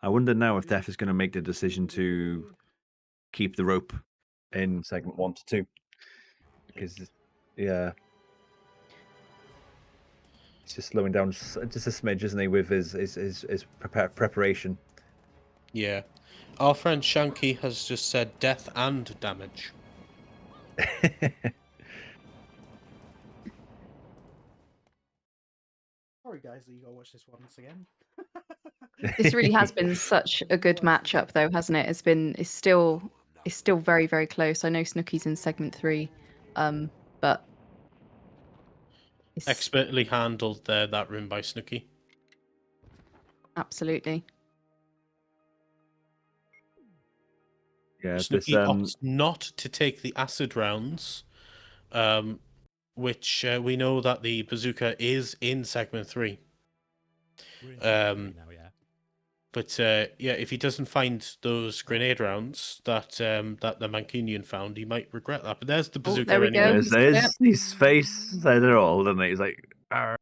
I wonder now if Death is going to make the decision to keep the rope in segment 1 to 2, because yeah, it's just slowing down just a smidge, isn't he, with his preparation. Yeah. Our friend Shanky has just said death and damage. Sorry, guys, that you gotta watch this once again. This really has been such a good matchup, though, hasn't it? It's still very, very close. I know Snooky's in segment 3, but it's Expertly handled there, that room by Snooky. absolutely. Yeah, Snooky opts not to take the acid rounds, which we know that the bazooka is in segment 3. We're in segment 3 now, yeah. But yeah, if he doesn't find those grenade rounds that that the Mancunian found, he might regret that. But there's the bazooka there we go. anyway. There's his face said it all, doesn't it? He's like, "Arr."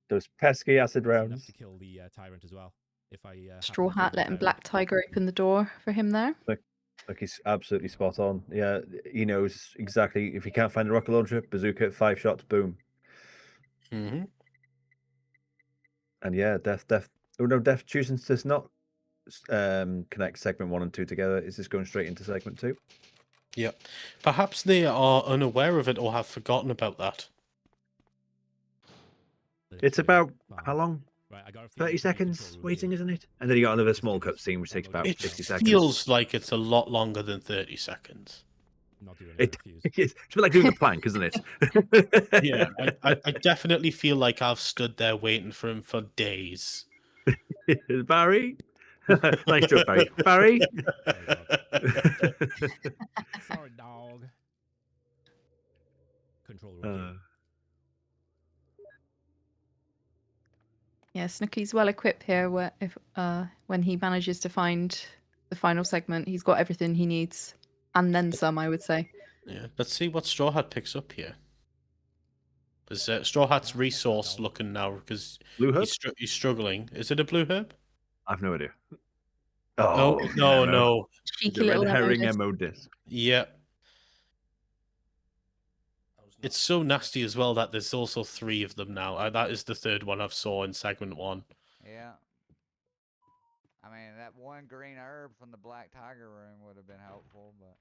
Those pesky acid Enough rounds. to kill the tyrant as well. If I Straw Hat letting Black Tiger open the door for him there. Like he's absolutely spot on. Yeah, he knows exactly. If he can't find a rocket launcher, bazooka, 5 shots, boom. Mm-hmm. And yeah, Death. Oh no, Death choosing to not connect segment 1 and 2 together. Is this going straight into segment 2? Yep. Perhaps they are unaware of it or have forgotten about that. It's about how long? Right, I got a 30 seconds waiting, isn't it? And then you got another small cutscene, which takes about It 60 seconds. feels like it's a lot longer than 30 seconds. Not doing It, interviews. it's a bit like doing the plank, isn't it? Yeah, I definitely feel like I've stood there waiting for him for days. Barry? Nice joke, Barry. Barry? Sorry, dog. Control room. Yeah, Snooky's well equipped here. When he manages to find the final segment, he's got everything he needs, and then some, I would say. Yeah, let's see what StrawHat picks up here. Is StrawHat's resource looking now because Blue herb? he's struggling? Is it a blue herb? I've no idea. Oh, no. Cheeky The little red herring disc. MO disc. Yeah. It's so nasty as well that there's also 3 of them now. That is the 3rd one I've saw in segment 1. Yeah. I mean, that one green herb from the Black Tiger room would have been helpful, but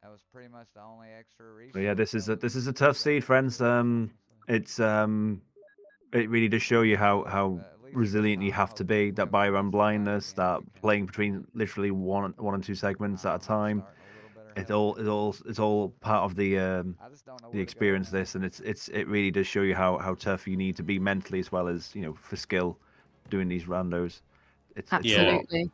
that was pretty much the only extra resource. But yeah, this is a tough seed, friends. It's it really does show you how resilient you have to be. That Biorand blindness, that playing between literally one and 2 segments at a time. It's all part of the experience. This, and it really does show you how tough you need to be mentally as well as for skill doing these randos. Absolutely.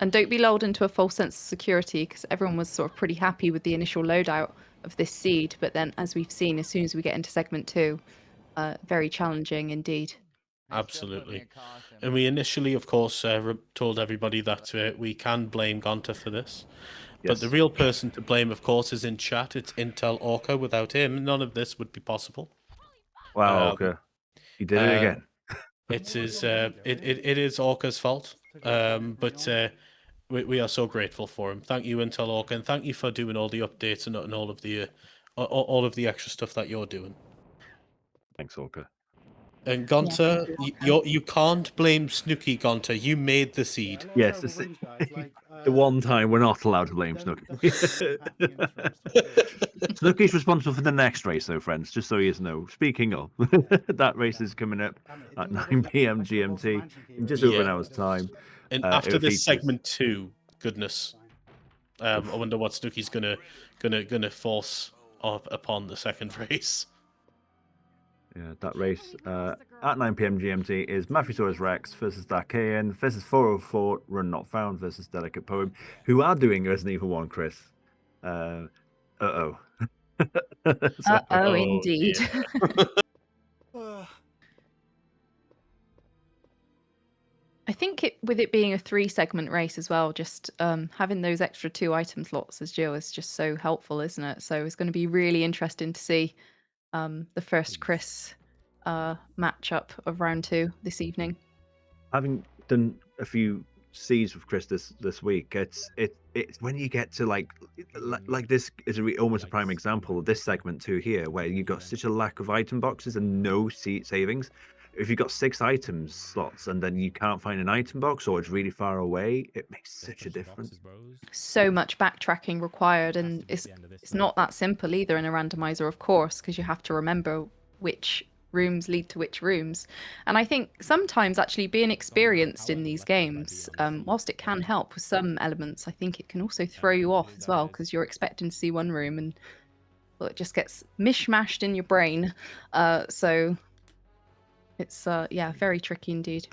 And don't be lulled into a false sense of security, because everyone was sort of pretty happy with the initial loadout of this seed, but then as we've seen, as soon as we get into segment 2, very challenging indeed. Absolutely. And we initially, of course, told everybody that we can blame Gonta for this. But the real person to blame, of course, is in chat. It's Intel Orca. Without him, none of this would be possible. Wow, Orca. He did it again. It is Orca's fault. But we are so grateful for him. Thank you, Intel Orca, and thank you for doing all the updates and all of the extra stuff that you're doing. Thanks, Orca. And Gonta, you can't blame Snooky, Gonta. You made the seed. Yes, the one time we're not allowed to blame Snooky. Snooky's responsible for the next race, though, friends. Just so you know. Speaking of, that race is coming up at 9 p.m. GMT in just over an hour's time. And after this segment 2, goodness, I wonder what Snooky's gonna force upon the second race. Yeah, that race at 9 p.m. GMT is Mafiosaurus Rex versus Darkaean versus 404 Run Not Found versus Delicate Poem, who are doing Resident Evil 1, Chris. Uh-oh. Indeed. I think with it being a 3-segment race as well, just having those extra 2 item slots, as Jill, is just so helpful, isn't it? So it's going to be really interesting to see the first Chris matchup of round 2 this evening. Having done a few C's with Chris this week, it's when you get to like this is almost a prime example of this segment 2 here, where you got such a lack of item boxes and no seat savings. If you've got 6 items slots and then you can't find an item box, or it's really far away, it makes such a difference. So much backtracking required, and it's not that simple either in a randomizer, of course, because you have to remember which rooms lead to which rooms. And I think sometimes actually being experienced in these games, whilst it can help with some elements, I think it can also throw you off as well, because you're expecting to see one room and it just gets mishmashed in your brain. So it's very tricky indeed.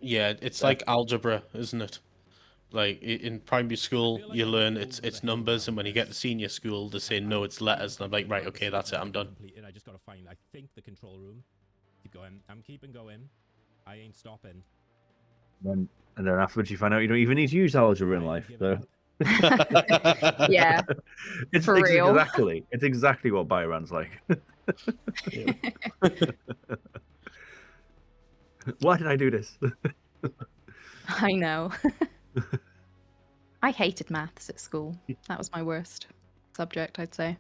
Yeah, it's like algebra, isn't it? Like in primary school, you learn it's numbers, and when you get to senior school, they say no, it's letters. And I'm like, right, okay, that's it, I'm done. And I just gotta find, I think, the control room. Keep going. I'm keeping going. I ain't stopping. And then afterwards, you find out you don't even need to use algebra in life. So. Yeah, it's for real. It's exactly what Biorand's like. Why did I do this? I know. I hated maths at school. That was my worst subject, I'd say.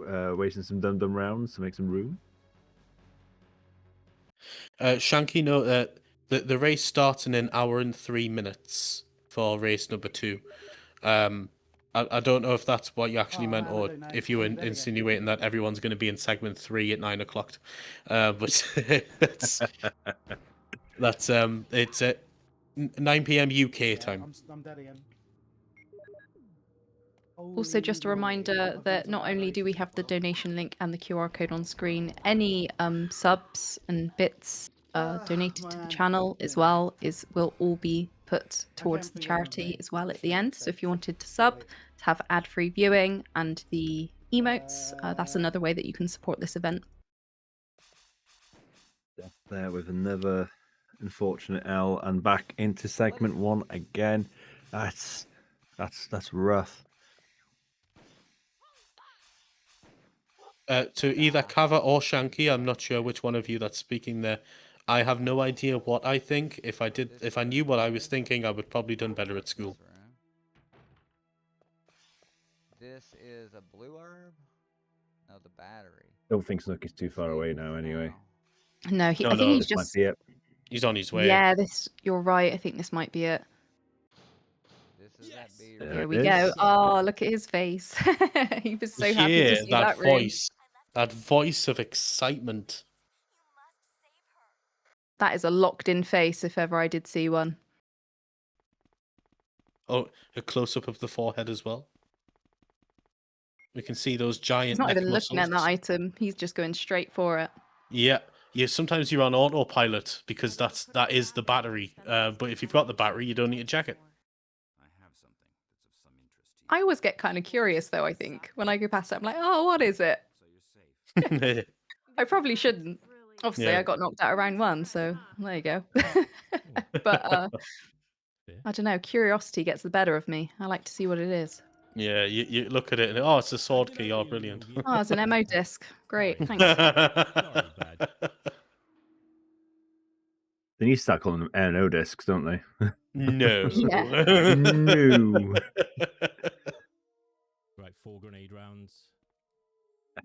Wasting some dum-dum rounds to make some room. Shanky, note that the race starts in 1 hour and 3 minutes for race number 2. I don't know if that's what you actually meant, or if you were insinuating that everyone's going to be in segment 3 at 9 o'clock. But it's at 9 p.m. UK time. I'm dead again. Also, just a reminder that not only do we have the donation link and the QR code on screen, any subs and bits donated to the channel as well will all be put towards the charity as well at the end. So if you wanted to sub, to have ad-free viewing and the emotes, that's another way that you can support this event. There with another unfortunate L, and back into segment 1 again. That's rough. To either Kava or Shanky, I'm not sure which one of you that's speaking there. I have no idea what I think. If I knew what I was thinking, I would probably done better at school. This is a blue herb? No, the battery. Don't think Snook is too far away now anyway. No, I think he's Might just... be it. He's on his way. Yeah, you're right. I think this might be it. This is that There we go. Oh, look at his face. He was so happy to see that voice. That voice of excitement. That is a locked-in face if ever I did see one. Oh, a close-up of the forehead as well. We can see those giant He's not neck even looking at that muscles. item. He's just going straight for it. Yeah. Sometimes you're on autopilot because that is the battery. But if you've got the battery, you don't need to check it. I always get kind of curious, though, I think. When I go past it, I'm like, oh, what is it? I probably shouldn't. Obviously, Yeah. I got knocked out of round 1, so there you go. But I don't know. Curiosity gets the better of me. I like to see what it is. Yeah, you look at it and it's a sword key. Oh, brilliant. Oh, it's an MO disc. Great, thanks. They need to start calling them NO discs, don't they? No. No. Right, 4 grenade rounds.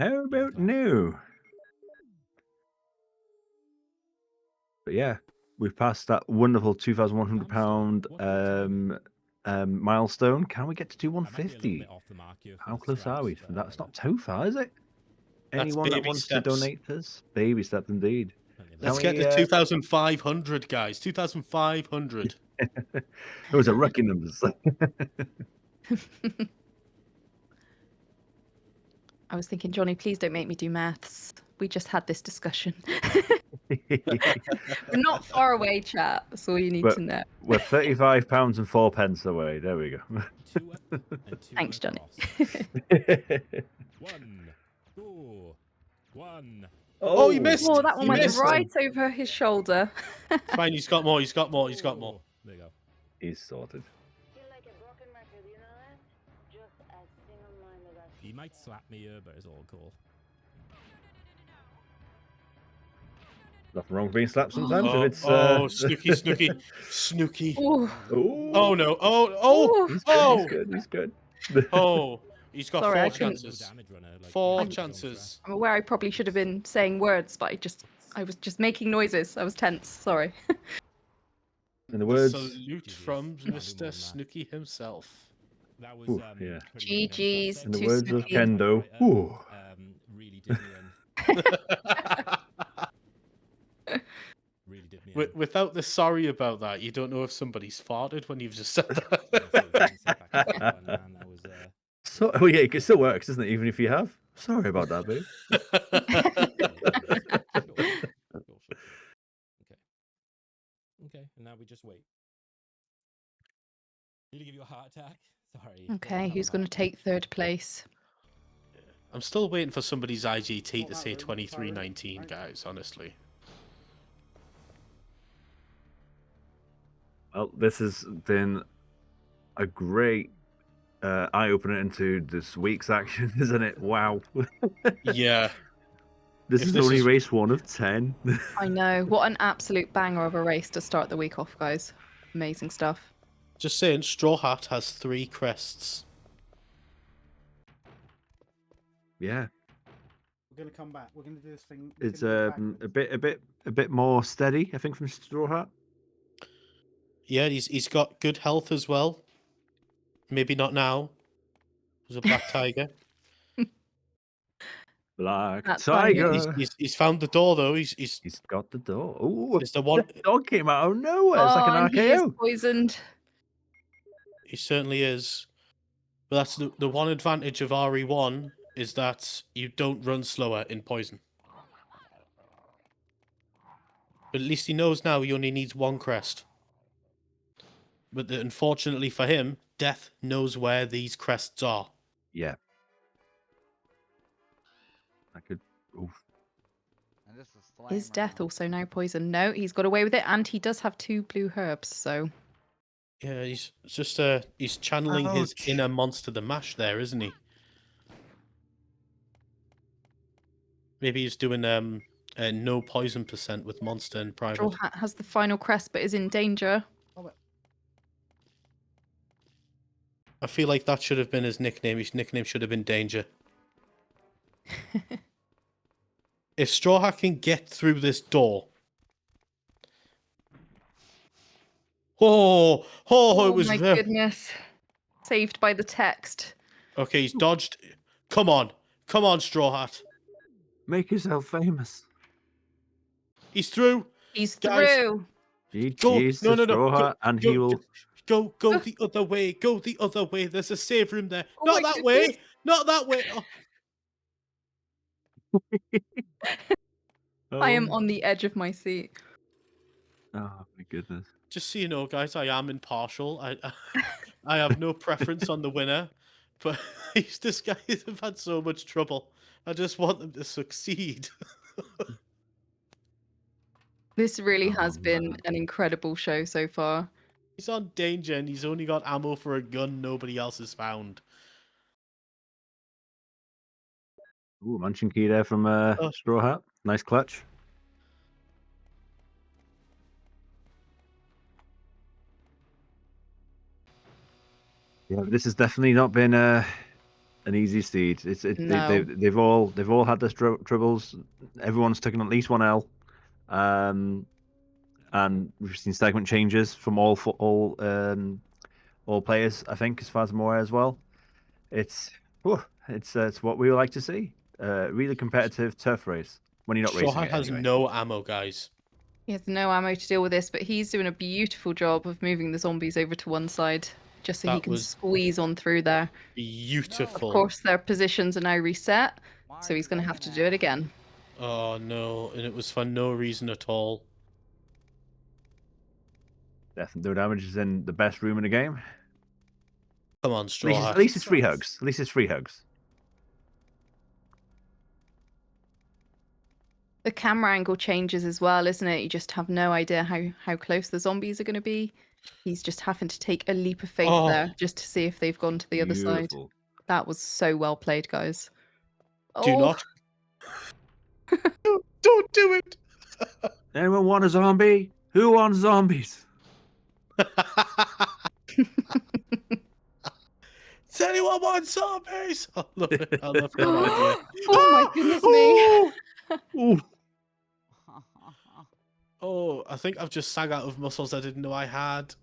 How about no? But yeah, we've passed that wonderful £2,100 milestone. Can we get to 2,150? How close are we? That's not too far, is it? Anyone that baby wants steps. to donate to us? Baby steps indeed. Let's get to 2,500, guys. 2,500. Those are rookie numbers. I was thinking, Johnny, please don't make me do maths. We just had this discussion. We're not far away, chat. That's all you need to know. We're £35 and 4 pence away. There we go. Thanks, Johnny. 1, 2, 1. Oh, you missed. Oh, that one You went missed. right over his shoulder. Fine, he's got more. He's got more. He's got more. There you go. He's sorted. He might slap me here, but it's all cool. Nothing wrong with being slapped sometimes. Oh, If it's, Snooky. Oh, Oh no. Oh. He's good. He's good. Oh, he's got Sorry, 4 I couldn't- chances. 4 chances. I'm aware I probably should have been saying words, but I was just making noises. I was tense. Sorry. In the words. Salute from Mr. Snooky himself. That was Ooh, yeah. GG's In the to words of Snooki. Kendo. Ooh. Really did me in. Really did me in. Without the sorry about that, you don't know if somebody's farted when you've just said that. So, oh yeah, it still works, doesn't it? Even if you have. Sorry about that, babe. Okay, and now we just wait. Did he give you a heart attack? Sorry. Okay, who's going to take 3rd place? I'm still waiting for somebody's IGT to say 2319, guys, honestly. Well, this has been a great eye-opener into this week's action, isn't it? Wow. Yeah. This If is this only is- race 1 of 10. I know. What an absolute banger of a race to start the week off, guys. Amazing stuff. Just saying, StrawHat has 3 crests. Yeah. We're gonna come back. We're gonna do this thing. It's a bit more steady, I think, from StrawHat. Yeah, he's got good health as well. Maybe not now. There's a black tiger. Black That's fine. tiger. He's found the door though. He's got the door. Oh, it's the one. the dog came out of nowhere. It's like Oh, an and he is RKO. poisoned. He certainly is. But that's the one advantage of RE1 is that you don't run slower in poison. But at least he knows now he only needs one crest. But unfortunately for him, Death knows where these crests are. Yeah. I could. Oof. And this is flame Is Death round. also now poisoned? No, he's got away with it, and he does have 2 blue herbs, so... Yeah, he's just he's channeling his Ouch. inner monster, the Mash, there, isn't he? Maybe he's doing no poison % with monster in private. StrawHat has the final crest, but is in danger. I feel like that should have been his nickname. His nickname should have been Danger. If StrawHat can get through this door. Oh, it was my there. goodness. Saved by the text. Okay, he's dodged. Come on, StrawHat. Make yourself famous. He's through. He's Guys. through. GG's No, to no. StrawHat, and he will. Go the other way. Go the other way. There's a save room there. Oh Not my that way. goodness. Not that way. Oh. I am on the edge of my seat. Oh my goodness. Just so you know, guys, I am impartial. I have no preference on the winner, but these guys have had so much trouble. I just want them to succeed. This really has Oh, been man. an incredible show so far. He's on danger and he's only got ammo for a gun nobody else has found. Ooh, munching key there from StrawHat. Nice clutch. Yeah, this has definitely not been an easy seed. No. They've all had their troubles. Everyone's taken at least one L, and we've seen segment changes from all players. I think, as far as I'm aware, as well. It's what we would like to see. Really competitive, tough race when you're not racing. StrawHat It has anyway. no ammo, guys. He has no ammo to deal with this, but he's doing a beautiful job of moving the zombies over to one side, just so he That can was squeeze on through there. Beautiful. Of course, their positions are now reset, Why so are he's you going to have to doing do it that? again. Oh no, and it was for no reason at all. Death and no damage is in the best room in the game. Come on, StrawHat. At least it's free hugs. At least it's free hugs. The camera angle changes as well, isn't it? You just have no idea how close the zombies are going to be. He's just having to take a leap of faith Oh. there just to see if they've gone to the other side. Beautiful. That was so well played, guys. Do Oh, not. Don't do it. Anyone want a zombie? Who wants zombies? Does anyone want zombies? I love it. I love that idea. Oh my goodness me. Ooh. Oh, I think I've just sag out of muscles I didn't know I had.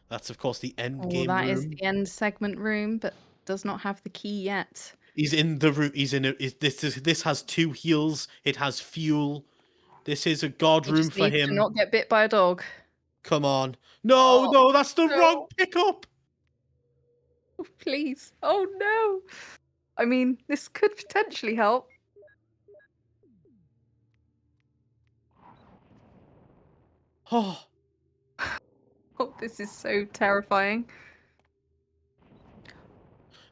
That's of course the end Oh, game that room. is the end segment room, but does not have the key yet. He's in the room. He's in it. This has 2 heals. It has fuel. This is a god He room just for needs him. to not get bit by a dog. Come on. No, Oh, no, that's the no. wrong pickup. Oh, please. Oh no. I mean, this could potentially help. Oh, Oh, this is so terrifying.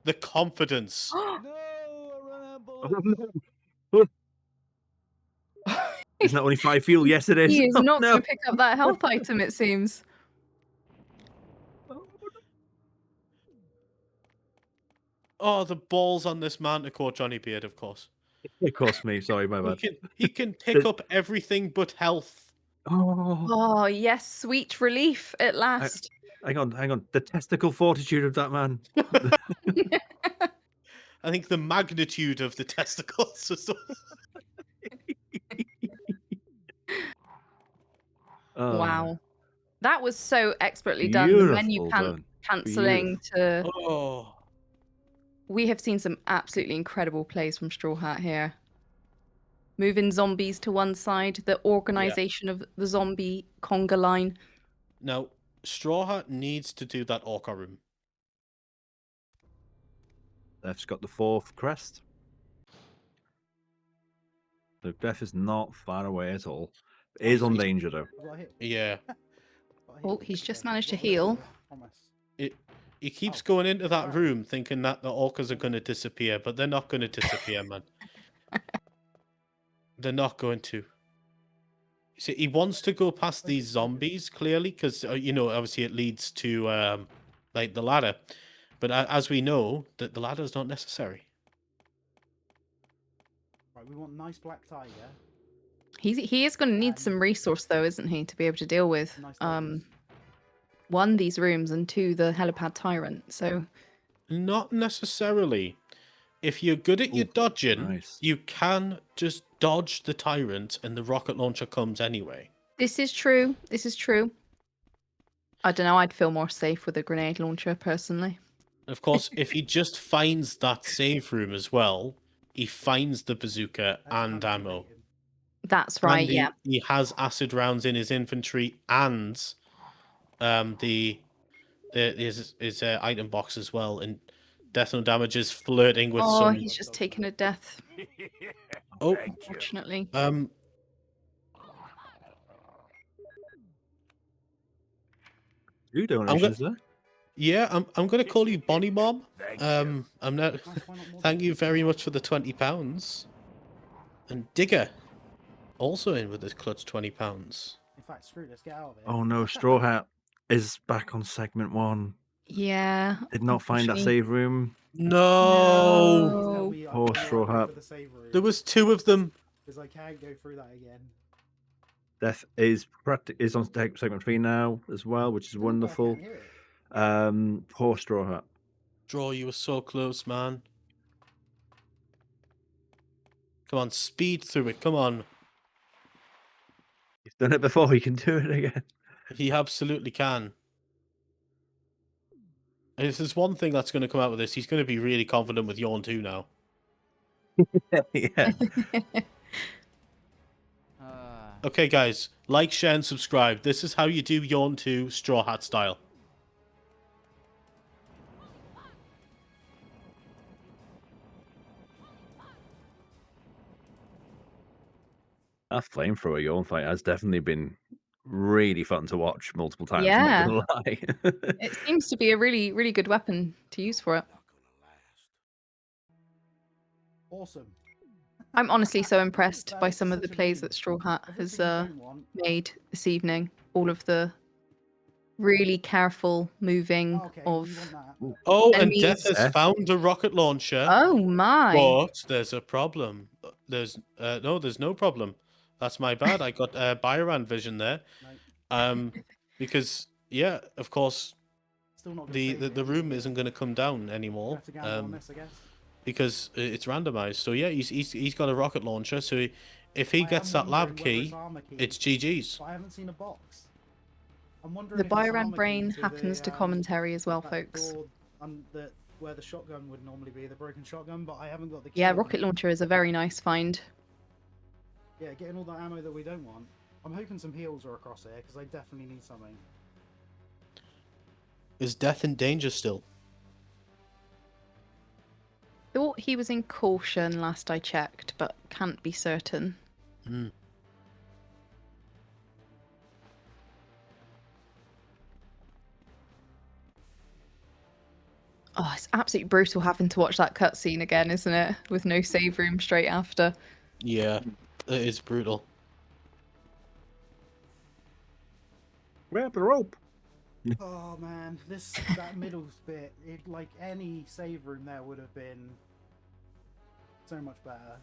the confidence. No, I run out of bullets. Isn't that only 5 fuel? Yes, it is. He is Oh, not no. going to pick up that health item, it seems. Oh, the balls on this man to caught Johnny Beard, of course. It cost me. Sorry, my bad. He can pick up everything but health. Oh, Oh, yes, sweet relief at last. hang on. The testicle fortitude of that man. I think the magnitude of the testicles was Wow. That was so expertly done. The menu Beautiful done. cancelling to... Oh. We have seen some absolutely incredible plays from StrawHat here. Moving zombies to one side, the organization of the zombie conga line. Now, StrawHat needs to do that Orca room. Death's got the 4th crest. So Death is not far away at all. It is on danger though. Yeah. Oh, he's just managed to heal. He keeps going into that room thinking that the orcas are going to disappear, but they're not going to disappear, man. They're not going to. See, he wants to go past these zombies, clearly, because, you know, obviously it leads to, like, the ladder. But as we know, that the ladder is not necessary. Right, we want nice black tiger. He is going to need some resource, though, isn't he, to be able to deal with, one, these rooms, and two, the helipad tyrant, so... Not necessarily. If you're good at your dodging, you can just dodge the tyrant and the rocket launcher comes anyway. This is true. This is true. I don't know. I'd feel more safe with a grenade launcher, personally. Of course, if he just finds that save room as well, he finds the bazooka and ammo. That's right, and yeah. He has acid rounds in his infantry and his item box as well. And Death No Damage is flirting with some... Oh, he's just taken a death. Oh, unfortunately. 2 donations there. Yeah, I'm gonna call you Bonnie Mom. I'm not. Thank you very much for the £20. And Digger, also in with his clutch £20. In fact, screw it, let's get out of it. Oh no, StrawHat is back on segment 1. Yeah. Did not find that save room. No. Poor StrawHat. There was 2 of them. Because I can't go through that again. Death is on segment 3 now as well, which is wonderful. Poor StrawHat. Draw, you were so close, man. Come on, speed through it. Come on. He's done it before. He can do it again. He absolutely can. And if there's one thing that's going to come out of this, he's going to be really confident with Yawn 2 now. Yeah. Okay, guys, like, share, and subscribe. This is how you do Yawn 2 StrawHat style. That flamethrower Yawn fight has definitely been really fun to watch multiple times. Yeah. I'm not gonna lie. It seems to be a really, really good weapon to use for it. Awesome. I'm honestly so impressed by some of the plays that StrawHat has made this evening. All of the really careful moving of Oh, enemies. and Death has found a rocket launcher. Oh my! But there's a problem. There's no problem. That's my bad. I got Biorand vision there. Because yeah, of course, the room isn't going to come down anymore. Because it's randomized. So yeah, he's got a rocket launcher. So if he gets that lab key, it's GG's. I haven't seen a box. I'm wondering The if it's an Biorand armor brain key to happens the, to commentary as well, that folks. door where the shotgun would normally be, the broken shotgun, but I haven't got the key. Yeah, rocket launcher is a very nice find. Yeah, getting all the ammo that we don't want. I'm hoping some heals are across here because I definitely need something. Is Death in danger still? Thought he was in caution last I checked, but can't be certain. Hmm. Oh, it's absolutely brutal having to watch that cutscene again, isn't it? With no save room straight after. Yeah, it is brutal. Grab the rope. Oh man, that middle bit, like any save room there would have been so much better.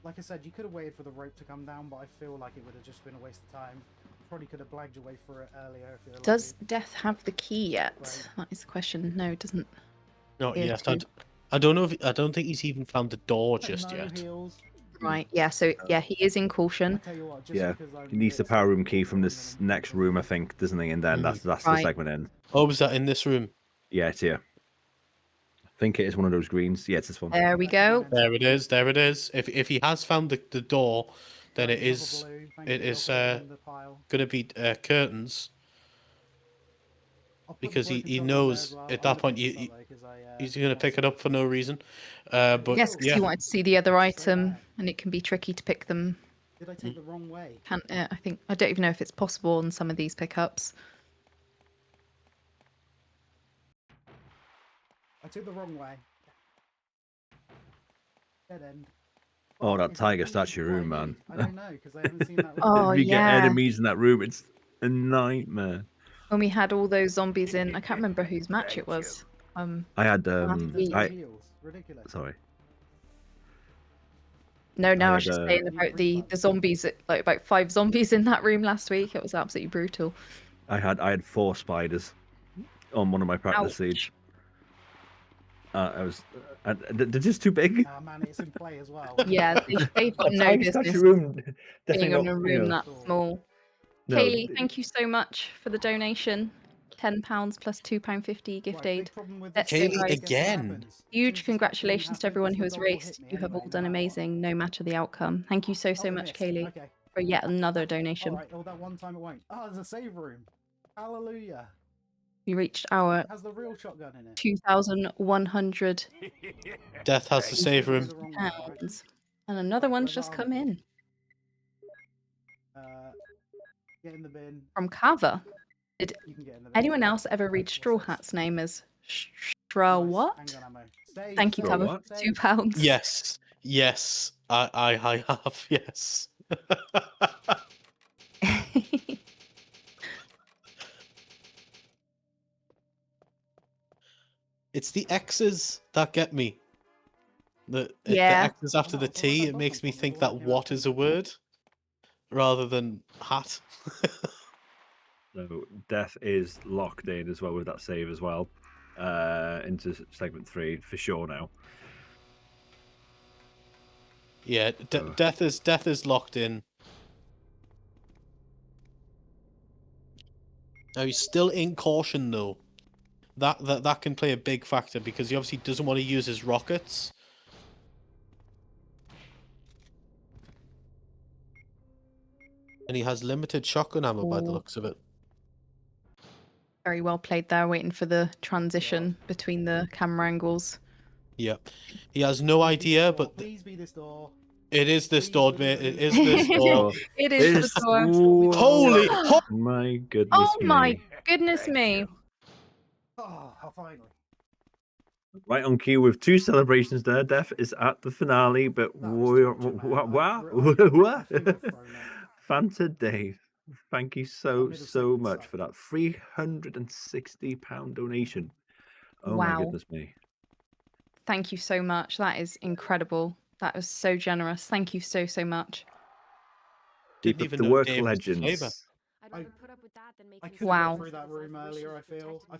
Like I said, you could have waited for the rope to come down, but I feel like it would have just been a waste of time. Probably could have blagged your way through it earlier if you're Does Death have the key yet? Right. That is the question. No, it doesn't. Not appear yet. to. I don't know if I don't think he's even found the door just No yet. heals. Right. Yeah. So yeah, he is in caution. Tell you what, just Yeah, because I'm he needs the bit power room skeptical key from I'm this gonna- next room, I think, doesn't he? And then that's the Right. segment end. Oh, was that in this room? Yeah, it's here. I think it is one of those greens. Yeah, it's this one. There we go. There it is. There it is. If he has found the door, then it Another is blue, thank it you, I'll is put it in the pile. gonna be curtains, I'll put the because broken he shotgun there knows as well. at I'm that gonna point pick this up, though, 'cause he's gonna want pick it some. up for no reason. But Yes, because yeah, you wanted to see the other It's so item, bad. and it can be tricky to pick them. Did I take the wrong way? Can't I don't even know if it's possible on some of these pickups. I took the wrong way. Dead end. Oh, that Is tiger blue statue what I room, man. need? I don't know, because I haven't seen that room. Oh, If you get yeah. enemies in that room, it's a nightmare. When we had all those zombies in, I can't remember whose match it was. I had There's no I heals. Ridiculous. sorry. No, I was had, just saying about the zombies, like about 5 zombies in that room last week. It was absolutely brutal. I had 4 spiders on one of my practice Ouch. siege. They're just too big. Ah, man, it's in play as well. Yeah, they've got no Tiger statue business room, definitely being in not, a room that small. No, Kaylee, thank you so much for the donation. £10 plus £2.50 gift Right, aid. big problem with Let's this go, Kaylee guys. again. Huge congratulations to everyone who has raced. You have all done amazing, no matter the outcome. Thank you so Oh, much, missed. Kaylee, Okay. for yet another donation. Alright, oh, that one time it won't. Oh, there's a save room. Hallelujah. We reached our It has the real shotgun in it. 2,100 Death has the save room. pounds. And another one's just come in Get in the bin. from Kava. Did You can get in the bin. anyone else ever read StrawHat's name as StrawHat? Handgun ammo. Save, Thank you, save, Kava, what? for save. £2. Yes, yes, I have. Yes. It's the X's that get me. The Yeah. X's after the T, it makes me think that what is a word rather than hat. So Death is locked in as well with that save as well, into segment 3 for sure now. Yeah, death is locked in. Now he's still in caution though. That can play a big factor because he obviously doesn't want to use his rockets. And he has limited shotgun ammo by the looks of it. Very well played there, waiting for the transition between the camera angles. Yep. He has no idea, but Please be this door. it is this door, mate. It is this door. It is the door. Holy! My goodness Oh my me. goodness me. Oh, finally. Right on cue with 2 celebrations there. Death is at the finale, but what? Fanta Dave, thank you so much for that £360 donation. Oh my Wow. goodness me. Thank you so much. That is incredible. That was so generous. Thank you so much. Deep Didn't up even the know work Dave was the favour. legends. I'd rather put up with that than make I him couldn't Wow. get through that room earlier, I feel. I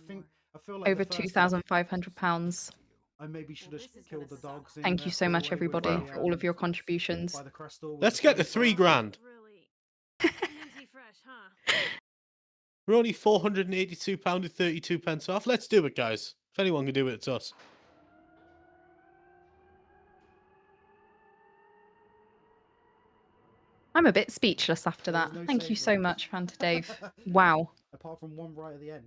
feel like Over the first time £2,500. I maybe should have killed the dogs. in Thank there you so for much, away with everybody, the, for all of your contributions. by the crystal with Let's the get to flamethrower. 3 grand. Really? Minty fresh, huh? We're only £482.32 off. Let's do it, guys. If anyone can do it, it's us. I'm a bit speechless after There that. was no Thank you save so room. much, Fanta Dave. Wow. Apart from one right at the end.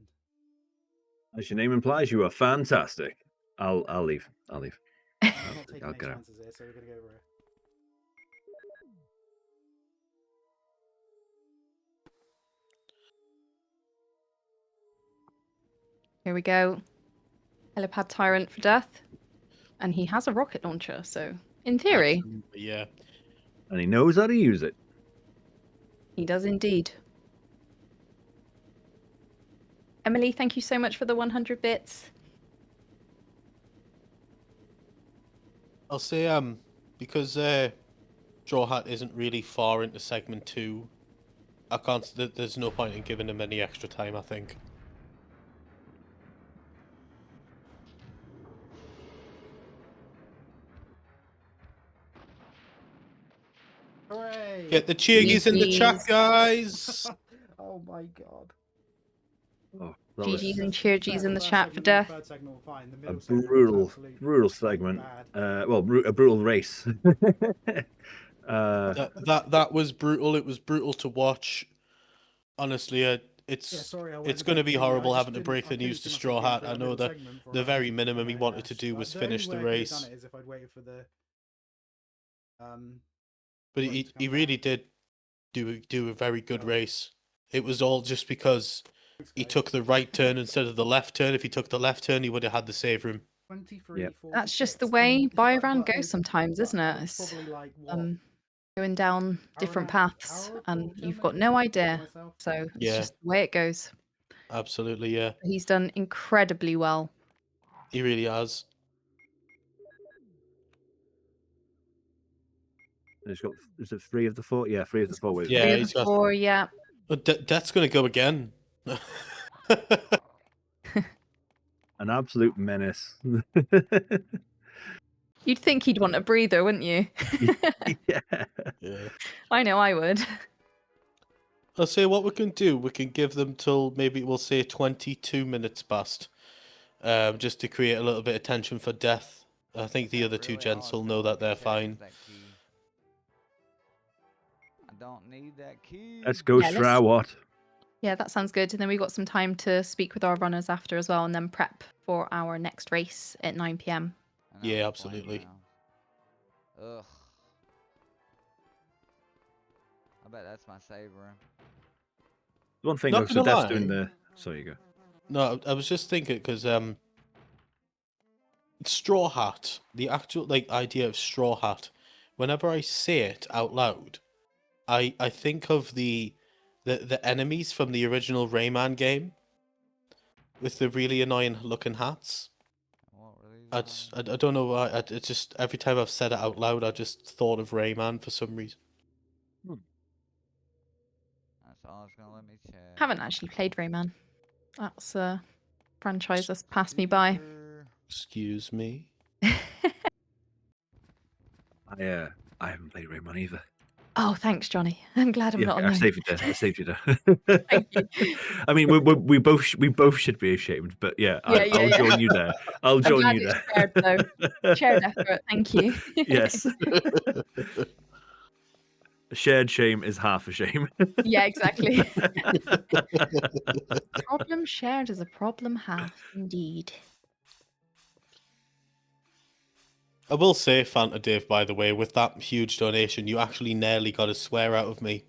As your name implies, you are fantastic. I'll leave. I'm not taking I'll any get out. chances here, so we're gonna go over it. Here we go. Helipad Tyrant for death. And he has a rocket launcher, so in theory, Absolutely, yeah. And he knows how to use it. he does indeed. Emily, thank you so much for the 100 bits. I'll say because StrawHat isn't really far into segment 2, I can't. There's no point in giving him any extra time, I think. Hooray! Get the cheergies in the chat, GGs. guys. Oh my god. Oh, that was GGs and The cheergies in the first chat for segment and the death. third segment were fine. The a middle segment was brutal, absolute brutal fucking segment. bad. Well, a brutal race. That was brutal. It was brutal to watch. Honestly, it's Sorry, I went it's a going to bit be thingy. I horrible just having to didn't- break I the couldn't news see to myself Straw getting Hat. through I that know middle that segment for the an very hour. minimum he Like, wanted to do was finish the only way I could've race. done it is if I'd waited for the But Wait he to he come really back. did do a very good Oh. race. It was all just because he took the right turn instead of the left turn. If he took the left turn, he would have had the save room. 23, Yep. That's just the 46. way But Biorand goes it's- sometimes, but isn't it? it's It's probably like what? going down different paths, and you've got no idea. So it's Yeah. just the way it goes. Absolutely, yeah. He's done incredibly well. He really has. He's got, is it 3 of the 4? Yeah, 3 of the 4 waves. Yeah, Three of he's the got. four, yeah. But Death's going to go again. An absolute menace. You'd think he'd want a breather, wouldn't you? Yeah. Yeah. I know I would. I'll say what we can do. We can give them till maybe we'll say 22 minutes past, just to create a little bit of tension for Death. I think the other two gents will know that they're fine. I don't need that key. Let's go, Yeah, let's- StrawHat. Yeah, that sounds good. And then we've got some time to speak with our runners after as well, and then prep for our next race at 9 p.m. And Yeah, I'm absolutely. playing now. Ugh. I bet that's my save room. One thing, Not though, so gonna Death's lie. doing the. So you go. No, I was just thinking because Straw Hat, the actual idea of Straw Hat, whenever I say it out loud, I think of the enemies from the original Rayman game with the really annoying looking hats. What were these I ones? don't know why. It's just every time I've said it out loud, I just thought of Rayman for some reason. That's all it's gonna let me check. Haven't actually played Rayman. That's a franchise that's passed me by. Excuse me. I haven't played Rayman either. Oh, thanks, Johnny. I'm glad I'm Yeah, not I alone. saved you there. I saved you there. Thank you. I mean, we both should be ashamed, but yeah, Yeah, I'll yeah. join you there. I'll I'm join glad you it's there. shared, though. Shared effort. Thank you. Yes. A shared shame is half a shame. Yeah, exactly. Problem shared is a problem half, indeed. I will say, Fanta Dave, by the way, with that huge donation, you actually nearly got a swear out of me.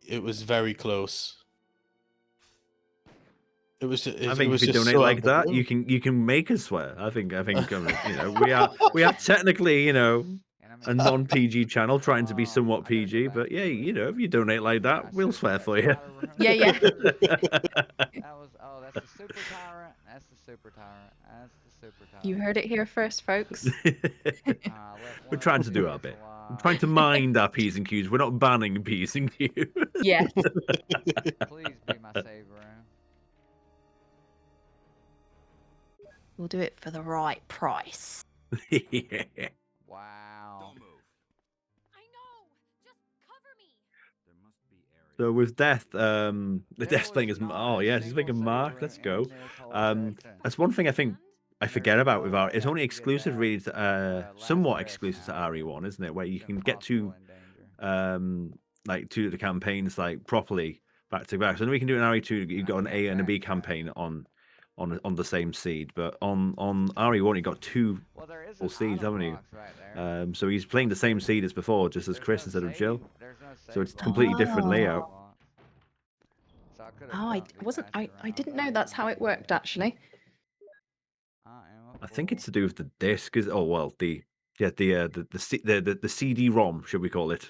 It was very close. It was. I think it was if you just donate so like out of the that, blue. you can make us swear. I think we are technically a non-PG channel trying to be somewhat PG, but yeah, if you donate like that, we'll swear for you. Yeah. That was that's the super tyrant. That's the super tyrant. That's the super tyrant. You heard it here first, folks. We're trying to do our bit. I'm trying to mind our P's and Q's. We're not banning P's and Q's. Yes. Please be my save room. We'll do it for the right price. Wow. I know. Just cover me. So with Death, the There Death's playing was as not a yes, he's playing a single Mark. save Let's room go. in this whole section. That's one thing I think I forget about with R. It's only There's no exclusive, really, to, last somewhat rest exclusive to now. RE1, isn't it? Where you It's can get to impossible in danger. like two of the campaigns like properly back to back. So I know we can do an RE2. You've got an A and a B campaign on the same seed, but on RE1 you got two Well, there is full an seeds, auto haven't you? box right there. So he's playing the same seed as before, just as There's Chris no instead of save- Jill. there's no So it's save completely box. different layout. So I could've Oh, I jumped these wasn't. bastards I around, didn't but know that's how it worked, actually. I am a I think fool. it's to do with the disc. The CD-ROM, should we call it?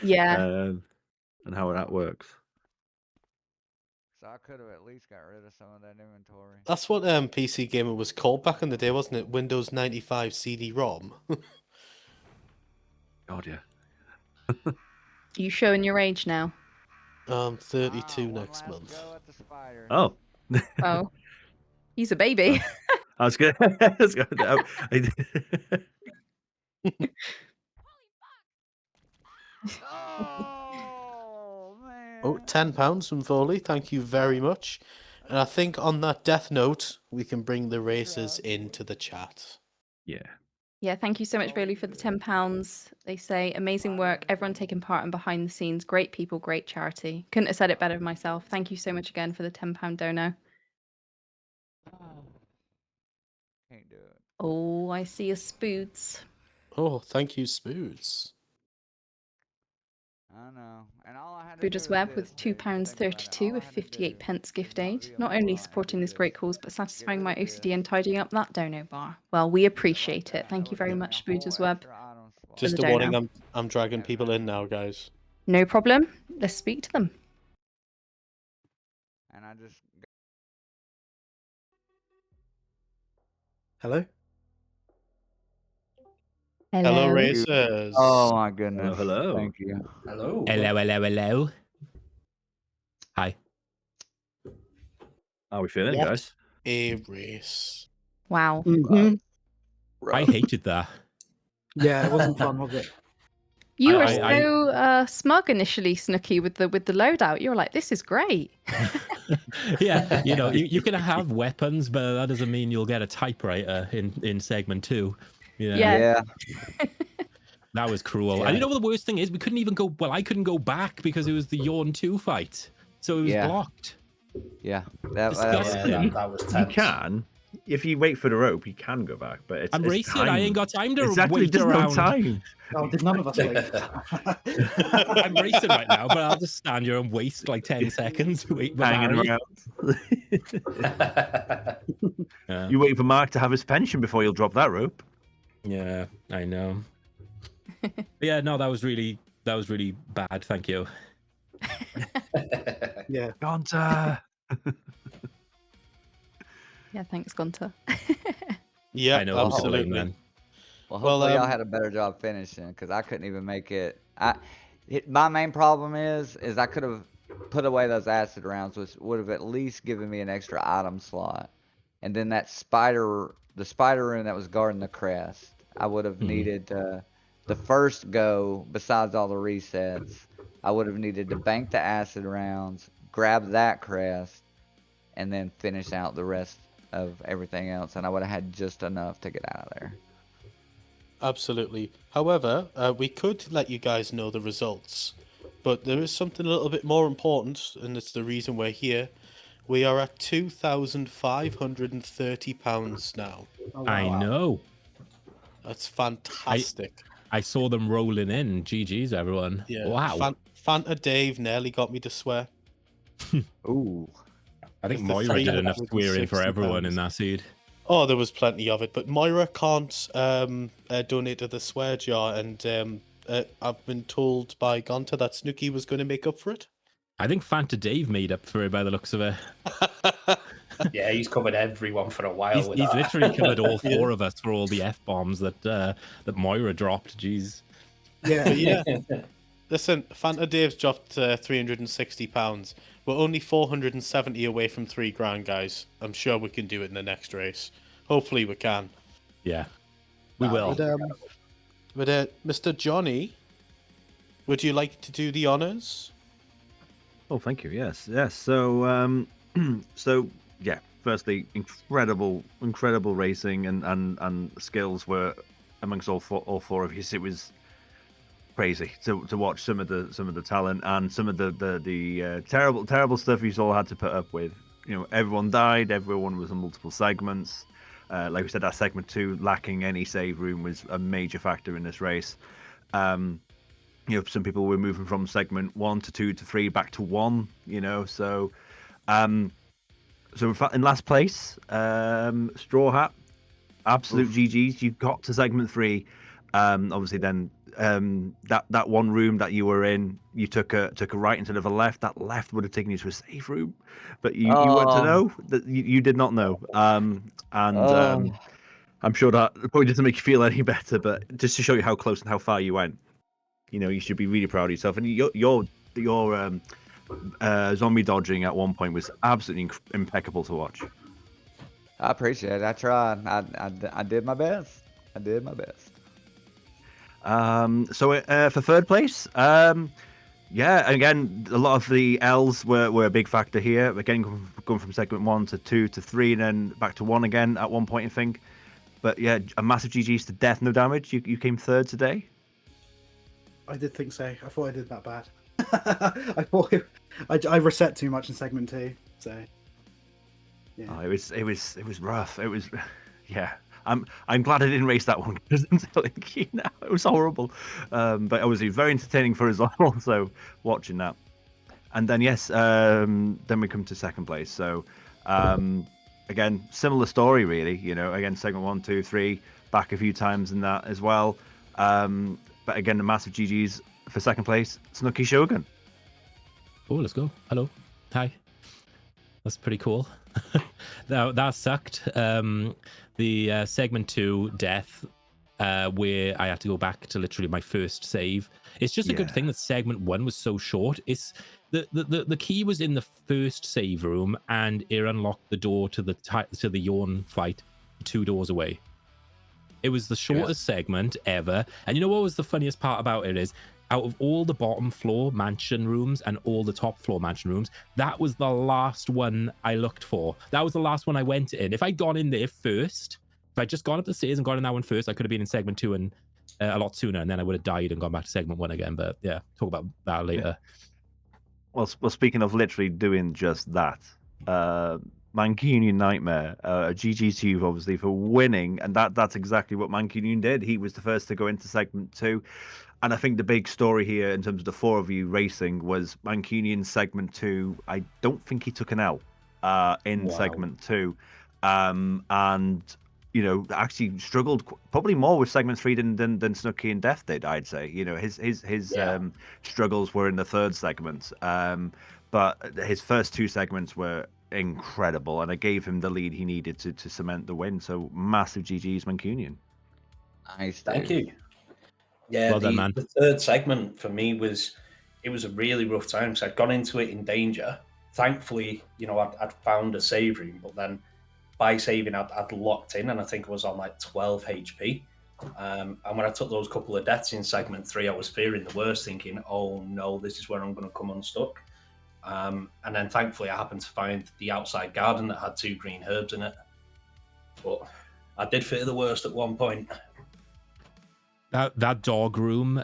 Yeah. And how that works. So I could have at least got rid of some of that inventory. That's what PC Gamer was called back in the day, wasn't it? Windows 95 CD-ROM. God, yeah. You showing your age now? 32 one next last month. go at the spider. Oh. Oh, he's a baby. I was good. £10 from Foley. Thank you very much. And I think on that death note, we can bring the racers into the chat. Yeah. Yeah, thank you so much, Foley, for the £10. They say amazing work, everyone taking part and behind the scenes. Great people, great charity. Couldn't have said it better myself. Thank you so much again for the £10 dono. Can't do it. Oh, I see a Spoods. Oh, thank you, Spoods. I know. And all I had to do Buddha's is Web this. with If you think about it, £2.32 all I with had to 58 do pence gift was not aid. be on Not the only phone, I had to supporting do this great this. cause, but satisfying my Get rid of OCD this. and tidying up that dono bar. Well, we appreciate it. Thank you very That would much, give me a Buddha's whole Web. extra item slot. Just the a warning, dono. I'm dragging people in now, guys. No problem. Let's speak to them. And I just Hello. Hello, Hello. racers. Oh my goodness. hello. Thank you. Hello. Hello. Hi. How are we feeling, What guys? a race. Wow. I hated that. Yeah, it wasn't fun, was it? You were I- so smug initially, Snooky, with the loadout. You were like, "This is great." Yeah, you can have weapons, but that doesn't mean you'll get a typewriter in segment 2. Yeah. That was cruel. And you know what the worst thing is? We couldn't even go. Well, I couldn't go back because it was the Yawn 2 fight, so it was blocked. Yeah. That was Disgusting. that was You tense. can. If you wait for the rope, you can go back, but it's I'm it's racing. time. I ain't got time to Exactly, wait there's around. no time. Oh, did none of us wait? I'm racing right now, but I'll just stand here and waste like 10 seconds to wait for Hanging Barry. around. You wait for Mark to have his pension before you'll drop that rope. Yeah, I know. Yeah, no, that was really bad. Thank you. Yeah. Gonta. Yeah, thanks, Gunter. Yeah, I know. I'm to blame absolutely. then. Well, Well, hopefully y'all had a better job finishing because I couldn't even make it. My main problem is I could have put away those acid rounds, which would have at least given me an extra item slot, and then the spider room that was guarding the crest. I would have needed the first go. Besides all the resets, I would have needed to bank the acid rounds, grab that crest, and then finish out the rest of everything else, and I would have had just enough to get out of there. Absolutely. However, we could let you guys know the results, but there is something a little bit more important, and it's the reason we're here. We are at £2,530 now. Oh, wow. I know. That's fantastic. I saw them rolling in. GG's, everyone. Yeah. Wow. Fanta Dave nearly got me to swear. Ooh. I think With the Moira did enough swearing for everyone £360. in that seed. Oh, there was plenty of it, but Moira can't donate to the swear jar, and I've been told by Gonta that Snooky was going to make up for it. I think Fanta Dave made up for it by the looks of it. Yeah, he's covered everyone for a while. He's literally covered all 4 of us for all the F-bombs that Moira dropped. Jeez. Yeah. But yeah. Listen, Fanta Dave's dropped £360. We're only 470 away from £3,000, guys. I'm sure we can do it in the next race. Hopefully we can. Yeah, we will. But Mr. Johnny, would you like to do the honors? Oh, thank you. Yes. So, yeah. Firstly, incredible racing and skills were amongst all four of you. It was crazy to watch some of the talent and some of the terrible stuff you all had to put up with. Everyone died. Everyone was in multiple segments. Like we said, that segment 2 lacking any save room was a major factor in this race. Some people were moving from segment 1 to 2 to 3 back to 1. So in last place, StrawHat, absolute GGs. You got to segment 3. Obviously, then that one room that you were in, you took a right instead of a left. That left would have taken you to a safe room, but you weren't to know that you did not know. I'm sure that probably doesn't make you feel any better, but just to show you how close and how far you went, you should be really proud of yourself. And your zombie dodging at one point was absolutely impeccable to watch. I appreciate it. I tried. I did my best. So for third place, Yeah, again, a lot of the L's were a big factor here. Again, going from segment 1 to 2 to 3, and then back to 1 again at one point, I think. But yeah, a massive GG's to Death, no damage. You came third today. I did think so. I thought I did that bad. I thought I reset too much in segment 2. So yeah, Oh, it was rough. It was, yeah. I'm glad I didn't race that one because it was horrible. But obviously very entertaining for us also watching that. And then yes, then we come to second place. So again, similar story really. You know, again segment 1, 2, 3, back a few times in that as well. But again, the massive GGs for second place, Snooky Shogun. Oh, let's go. Hello. Hi. That's pretty cool. that sucked. The segment 2 death, where I had to go back to literally my first save. It's just a good thing that segment 1 was so short. It's the key was in the first save room, and it unlocked the door to the yawn fight 2 doors away. It was the shortest segment ever. And you know what was the funniest part about it is, out of all the bottom floor mansion rooms and all the top floor mansion rooms, that was the last one I looked for. That was the last one I went in. If I'd gone in there first, if I'd just gone up the stairs and gone in that one first, I could have been in segment 2 and a lot sooner, and then I would have died and gone back to segment 1 again. But yeah, talk about that later. Well, speaking of literally doing just that, Mancunian Nightmare, GG to you obviously for winning, and that's exactly what Mancunian did. He was the first to go into segment 2. And I think the big story here in terms of the 4 of you racing was Mancunian segment 2. I don't think he took an L in segment 2. And, you know, actually struggled probably more with segment 3 than Snooky and Death did, I'd say. You know, his struggles were in the 3rd segment. But his first 2 segments were incredible, and it gave him the lead he needed to cement the win. So massive GG's Mancunian. Nice. Thank you. Yeah, well done, man. The 3rd segment for me was a really rough time. So I'd gone into it in danger. Thankfully, you know, I'd found a save room, but then by saving, I'd locked in, and I think I was on like 12 HP. And when I took those couple of deaths in segment 3, I was fearing the worst, thinking, "Oh no, this is where I'm going to come unstuck." And then thankfully, I happened to find the outside garden that had 2 green herbs in it. But I did fear the worst at one point. That dog room,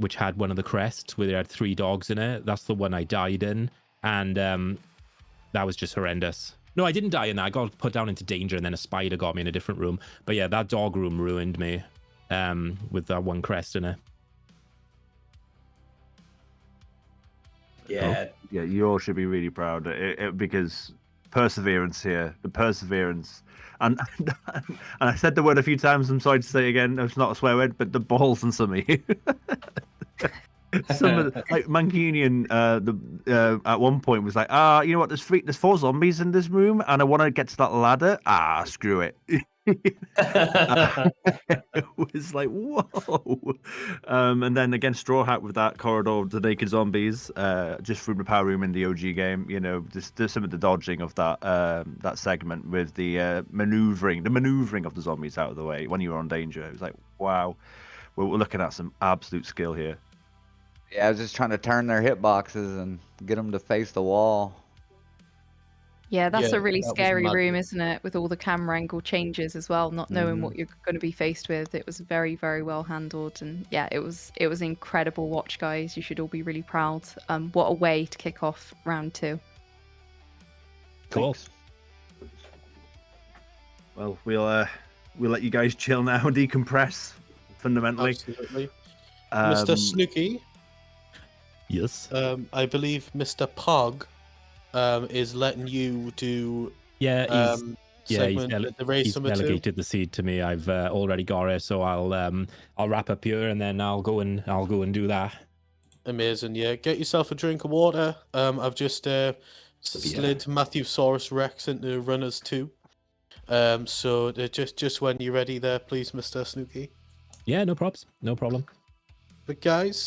which had one of the crests where there had 3 dogs in it, that's the one I died in, and that was just horrendous. No, I didn't die in that. I got put down into danger, and then a spider got me in a different room. But yeah, that dog room ruined me with that one crest in it. Yeah. Yeah, you all should be really proud because perseverance here, the perseverance. And I said the word a few times. I'm sorry to say it again. It's not a swear word, but the balls and some of you. Some of the, like Mancunian, at one point was like, you know what? There's 4 zombies in this room, and I want to get to that ladder. Screw it. It was like, whoa. And then again, StrawHat with that corridor of the naked zombies, just through the power room in the OG game. You know, there's some of the dodging of that segment with the maneuvering of the zombies out of the way when you were on danger. It was like, wow, we're looking at some absolute skill here. Yeah, I was just trying to turn their hitboxes and get them to face the wall. Yeah, that's a really that was scary mad. room, isn't it? With all the camera angle changes as well, not knowing what you're going to be faced with. It was very, very well handled, and yeah, it was incredible watch, guys. You should all be really proud. What a way to kick off round 2. Cool. Well, we'll let you guys chill now and decompress. Fundamentally, Absolutely. Mr. Snooky, Yes. I believe Mr. Pog is letting you do Yeah, segment the race he's number 2. delegated the seed to me. I've already got it, so I'll wrap up here, and then I'll go and do that. Amazing, yeah. Get yourself a drink of water. I've just slid Matthew Saurus Rex into runners 2. So just when you're ready there, please, Mr. Snooky. Yeah, no props, no problem. But guys,